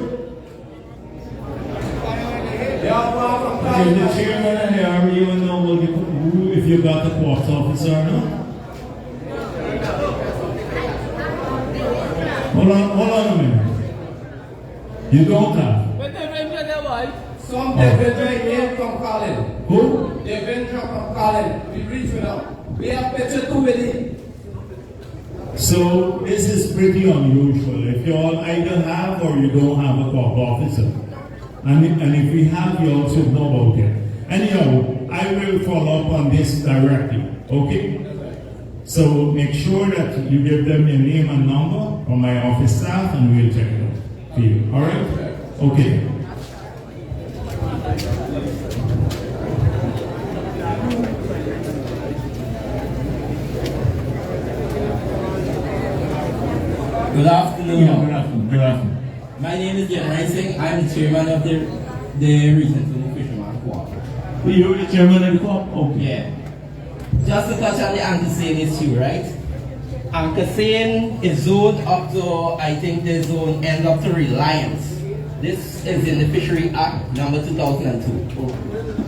If the chairman and the area, you will know who, if you got the co-op officer or not? Hold on a minute. You don't have? Some they've been here from Colin. Who? They've been from Colin. We reach with them. We have picture 2 with it. So this is pretty unusual. If you all either have or you don't have a co-op officer. And if we have, you also know about it. Anyhow, I will follow up on this directly. Okay? So make sure that you give them your name and number from my office staff and we'll check it out for you. Alright? Okay. Good afternoon. Yeah, good afternoon. Good afternoon. My name is Jan Singh. I'm the chairman of the Region 2 Fisherman Co-op. You're the chairman of the co-op? Okay. Yeah. Just to touch on the Anchor-Seine issue, right? Anchor-Seine is zoned up to, I think the zone ends up to Reliance. This is in the Fishery Act number 2002.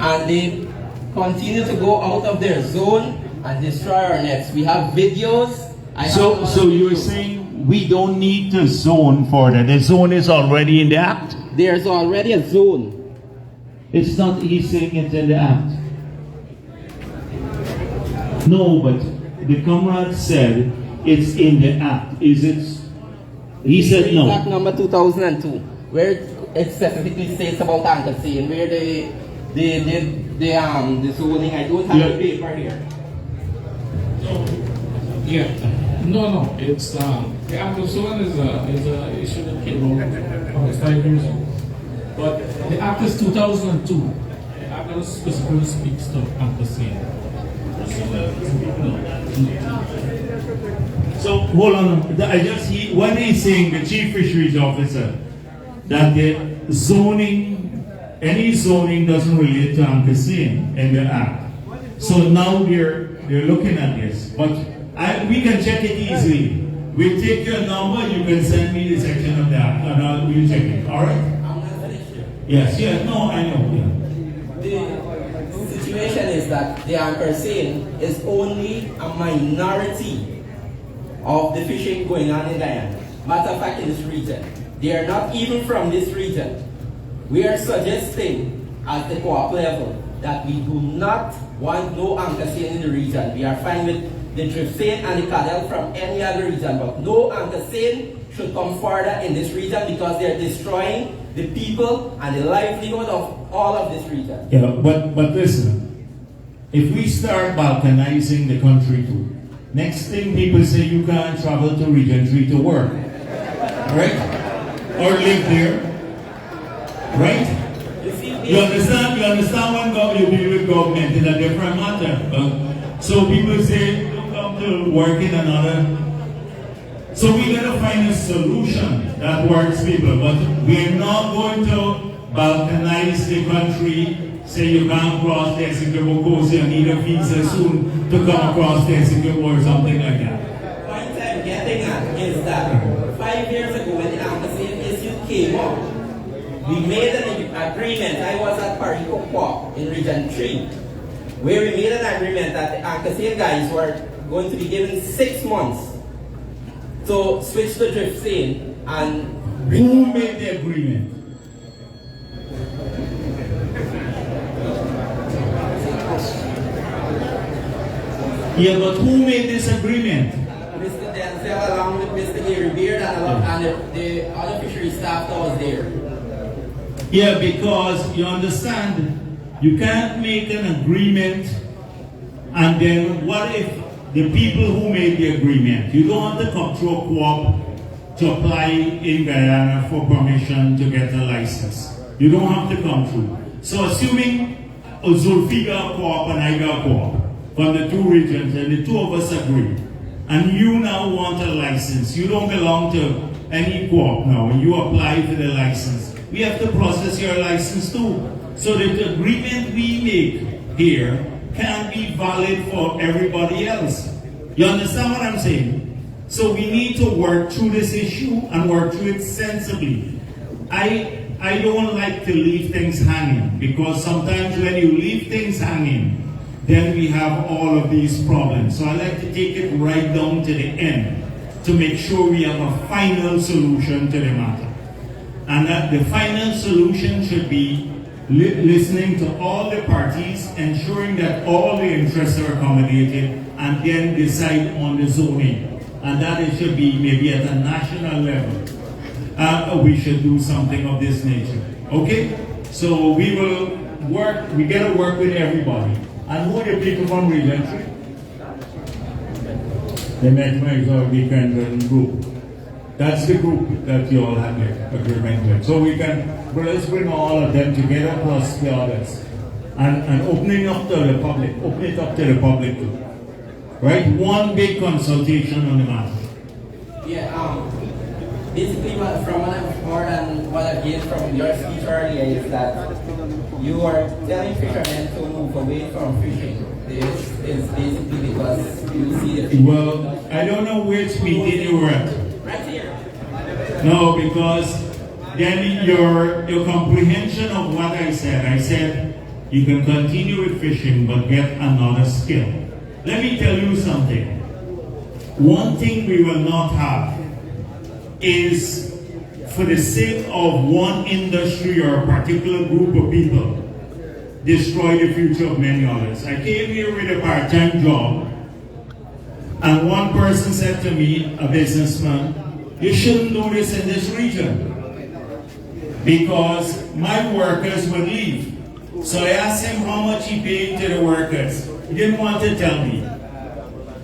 And they continue to go out of their zone and destroy our nets. We have videos. So you're saying we don't need to zone for that? The zone is already in the act? There's already a zone. It's not, he's saying it's in the act. No, but the comrade said it's in the act. Is it? He said no. Act number 2002, where it specifically states about Anchor-Seine, where the zoning. I don't have the paper here. Yeah. No. It's the Anchor-Seine is a issue that came out 5 years ago. But the Act is 2002. The Act specifically speaks to Anchor-Seine. So hold on. I just when he's saying the chief fisheries officer that the zoning, any zoning doesn't relate to Anchor-Seine in the act. So now they're looking at this, but we can check it easily. We'll take your number. You can send me the section of the act, and we'll check it. All right? I'm not finished here. Yes. No, I know. Yeah. The situation is that the Anchor-Seine is only a minority of the fishing going on in Guyana. Matter of fact, in this region. They are not even from this region. We are suggesting at the co-op level that we do not want no Anchor-Seine in the region. We are fine with the drift seine and the cattle from any other region, but no anchor seine should come further in this region because they are destroying the people and the livelihood of all of this region. Yeah, but listen, if we start balkanizing the country too, next thing people say you can't travel to Region 3 to work, right? Or live there, right? You understand when you deal with government in a different matter. So people say don't come to work in another. So we gotta find a solution that works, people. But we're not going to balkanize the country. Say you can't cross the Essequibo coast, you need a visa soon to come across the Essequibo or something like that. The point I'm getting at is that 5 years ago when the anchor seine issue came up, we made an agreement. I was at Parico Corp in Region 3, where we made an agreement that the anchor seine guys were going to be given 6 months to switch to drift seine and who made the agreement? Yeah, but who made this agreement? Mr. Denzel along with Mr. Gary Beard and the other fishery staff that was there. Yeah, because you understand, you can't make an agreement and then what if the people who made the agreement, you don't have to come to a co-op to apply in Guyana for permission to get a license. You don't have to come through. So assuming Zulfi got a co-op and I got a co-op from the two regions and the two of us agree, and you now want a license, you don't belong to any co-op now, and you apply for the license, we have to process your license too. So that the agreement we make here can be valid for everybody else. You understand what I'm saying? So we need to work through this issue and work through it sensibly. I don't like to leave things hanging, because sometimes when you leave things hanging, then we have all of these problems. So I like to take it right down to the end to make sure we have a final solution to the matter. And that the final solution should be listening to all the parties, ensuring that all the interests are accommodated, and then decide on the zoning. And that it should be maybe at a national level. We should do something of this nature. Okay? So we will work, we gotta work with everybody. And who are the people from Region 3? The Metro Weekend Group. That's the group that you all have the agreement with. So we can, let's bring all of them together plus the others. And opening up to the public, open it up to the public too. Right? One big consultation on the matter. Yeah, basically from what I've heard and what I've gained from your speech earlier is that you are telling fishermen to move away from fishing. This is basically because you see the fish. Well, I don't know which meeting you were at. Right here. No, because then your comprehension of what I said you can continue with fishing but get another skill. Let me tell you something. One thing we will not have is, for the sake of one industry or a particular group of people, destroy the future of many others. I came here with a part-time job, and one person said to me, a businessman, you shouldn't do this in this region because my workers would leave. So I asked him how much he paid to the workers. He didn't want to tell me.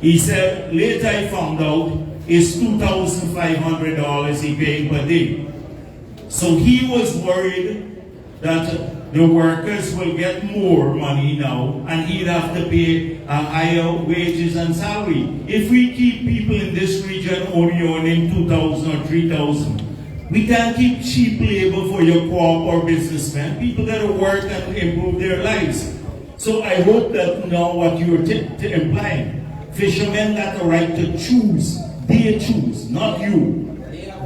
He said, later I found out it's $2,500 he paid per day. So he was worried that the workers will get more money now and he'd have to pay higher wages and salary. If we keep people in this region only earning $2,000 or $3,000, we can't keep cheap labor for your co-op or businessmen. People got to work and improve their lives. So I hope that now what you're implying, fishermen got the right to choose. They choose, not you.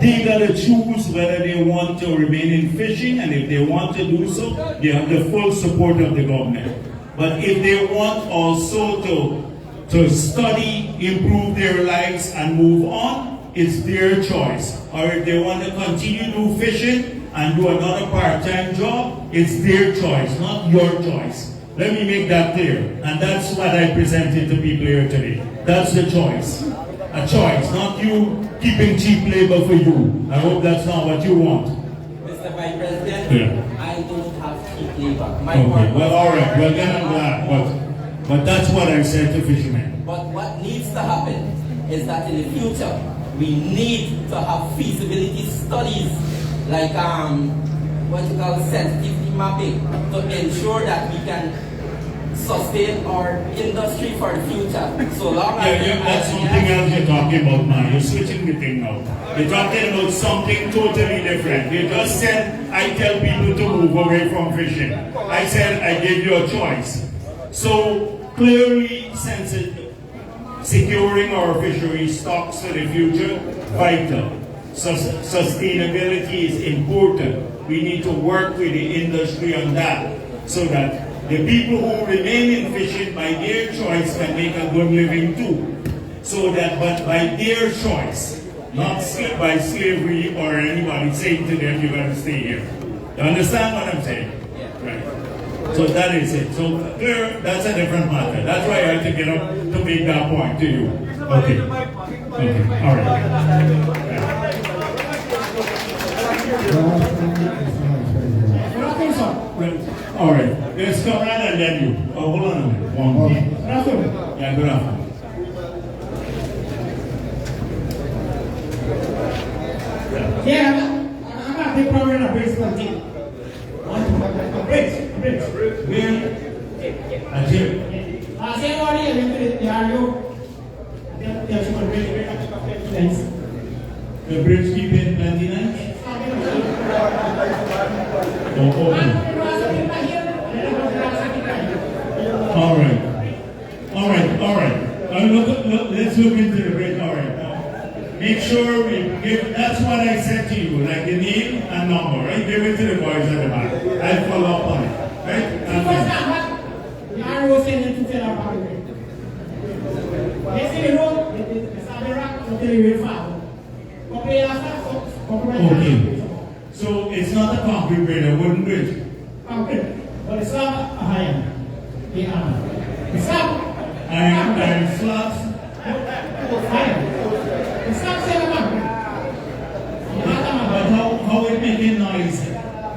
They got to choose whether they want to remain in fishing, and if they want to do so, they have the full support of the government. But if they want also to study, improve their lives, and move on, it's their choice. Or if they want to continue to do fishing and do another part-time job, it's their choice, not your choice. Let me make that clear. And that's what I presented to people here today. That's the choice. A choice, not you keeping cheap labor for you. I hope that's not what you want. Mr. Vice President, Yeah. I don't have cheap labor. Okay, well, all right. Well, then I'm glad. But that's what I said to fishermen. But what needs to happen is that in the future, we need to have feasibility studies like what you call sensitivity mapping to ensure that we can sustain our industry for the future. So long as That's something else you're talking about now. You're switching the thing now. You're talking about something totally different. You just said, I tell people to move away from fishing. I said, I gave you a choice. So clearly, securing our fishery stocks for the future, vital. Sustainability is important. We need to work with the industry on that so that the people who remain in fishing by their choice can make a good living too. So that, but by their choice, not by slavery or anybody saying to them, you gotta stay here. You understand what I'm saying? Right. So that is it. So there, that's a different matter. That's why I had to get up to make that point to you. Okay. Okay. All right. All right. Let's come right and then you. Oh, hold on a minute. One more. Good afternoon. Yeah, good afternoon. Yeah, I'm not a big problem in a bridge planting. A bridge. Where? A gym. I say, what are you doing? The bridge keeping plenty nice? All right. Let's look into the bridge. All right. Make sure we give. That's what I said to you, like the name and number, right? Give it to the boys at the back. I'll follow up on it, right? The arrow saying to tell about it. Yes, the road, it's on the rock, so they will follow. Okay. So it's not a concrete bridge, a wooden bridge. Concrete, but it's not a iron. It's not Iron slabs. Iron. It's not saying concrete. But how it making noise?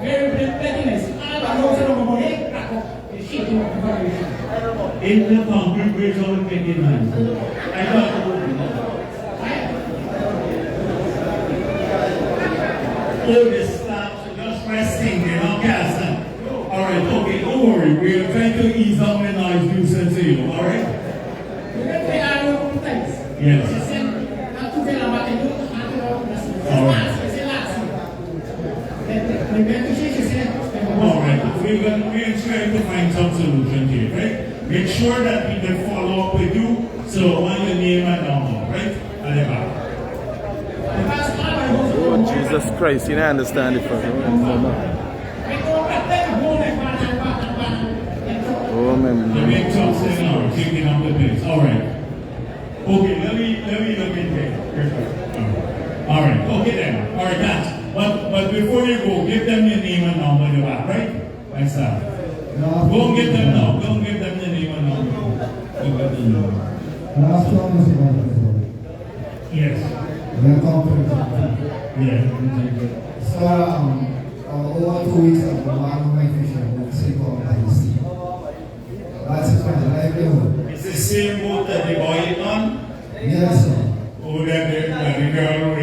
Very plenty nice. I know some of the In the concrete bridge, how it making noise? I thought it would be. Oh, the slabs are just resting, they're not casting. Alright, okay, don't worry. We're trying to ease down the noise nuisance here, alright? Yes. Alright, we're trying to find some solution here, right? Make sure that we can follow up with you, so I want your name and number, right? And the back. Oh, Jesus Christ, you don't understand it. Oh, man. The big trucks now, taking up the place. Alright. Okay, let me look into it. Alright, okay then. Alright, guys. But before you go, give them your name and number in the back, right? My staff. Go and get them now. Go and give them the name and number. Yes. Yeah. So, over 2 weeks ago, one of my fishing boats slipped off by the sea. That's my livelihood. It's the same boat that they bought it on? Yes, sir. Oh, that the girl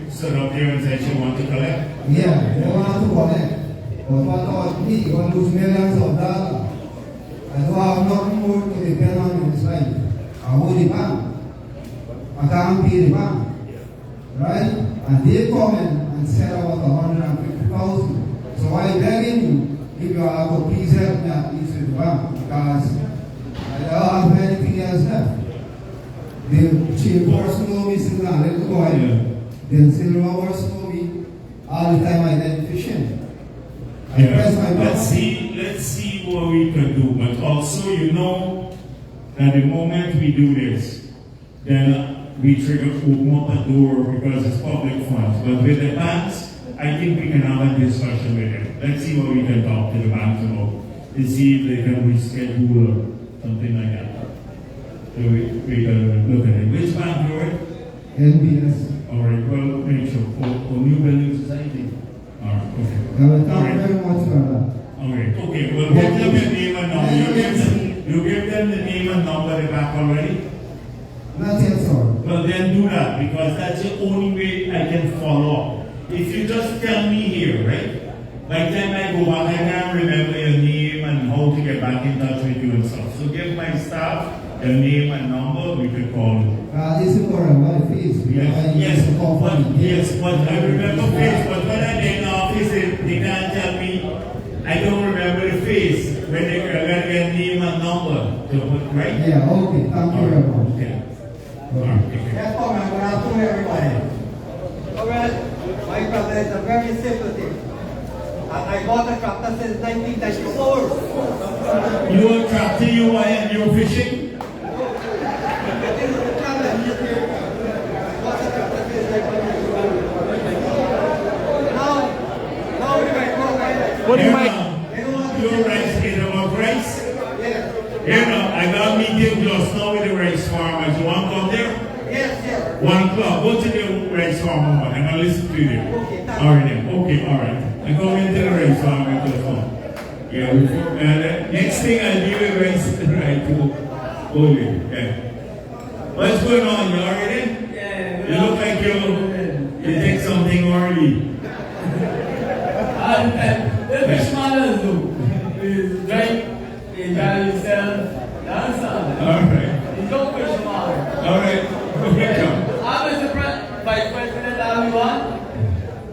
stood up here and said she wanted to collect? Yeah, they want to collect. But what about me? You want to lose millions of dollars. I don't have nothing more to depend on in this life. I owe the bank. I can't pay the bank. Right? And they come in and said about 150,000. So I'm begging you, if you are to please help me at least with the bank, because I don't have anything else left. The chief person know me since I let go. Then silver person know me all the time I went fishing. Let's see what we can do. But also, you know that the moment we do this, then we trigger open up a door because it's public funds. But with the banks, I think we can have a discussion with them. Let's see what we can talk to the banks about. to see if they can reschedule or something like that. So we gotta look at it. Which bank you with? NBS. Alright, well, make sure. For New Building Society? Alright, okay. Thank you very much for that. Okay, well, give them your name and number. You give them the name and number at the back already? Not yet, sir. Well, then do that, because that's the only way I can follow up. If you just tell me here, right? By the time I go back, I can't remember your name and how to get back in touch with you and stuff. So give my staff your name and number, we could call you. This is for my face. Yes, but I remember face, but when I get in the office, they can't tell me, I don't remember the face, when they get name and number, right? Yeah, okay, thank you very much. Okay. Yes, Tom, I'm going to everybody. Alright, my brother, it's a very simple thing. And I bought a tractor since 1994. You a tractor, you and you're fishing? What do you make? Your rice is about rice? Yeah. You know, I got a meeting just now with the rice farmers. You want to come there? Yes, yes. 1 o'clock. Go to the rice farmer. I'm going to listen to you. Alright then. Okay, alright. I go into the rice farmer to the phone. Yeah, next thing I'll give you rice right to Oli. Yeah. What's going on? You already? Yeah. You look like you take something early. The fishman is drink, enjoy yourself, dance on. Alright. He's no fishman. Alright. Okay, come. I'm the vice president that we want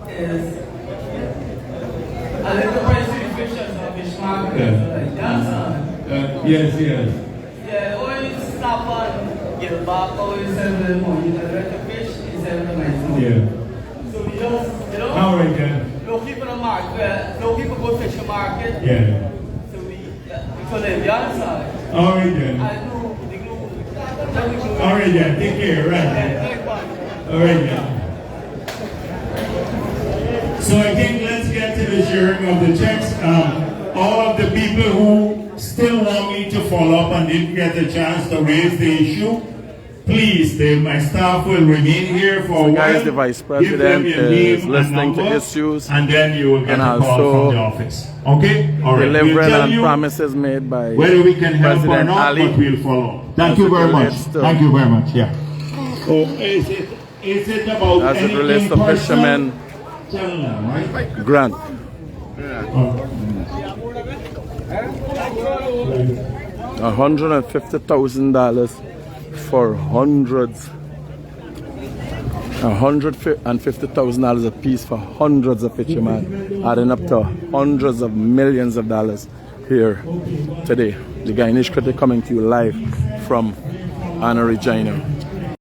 is a little price fishers of fishman. Dance on. Yes. Yeah, always stop and get back, always send them money. The better fish, he send them my money. Yeah. So we just, Alright then. no people in the market, no people go fish the market. Yeah. So we live the other side. Alright then. Alright then, take care, right? Alright then. So I think let's get to the sharing of the checks. All of the people who still want me to follow up and didn't get a chance to raise the issue, please, my staff will remain here for a while. Guys, the vice president is listening to issues and then you will get a call from the office. Okay? All right. Delivering on promises made by whether we can help President or not, Ali. but we'll follow. Thank you very much. Thank you very much. Yeah. So is it about as it relates to fishermen grant? $150,000 for hundreds. $150,000 a piece for hundreds of fishermen, adding up to hundreds of millions of dollars here today. The Guyanese Critic coming to you live from Anna Regina.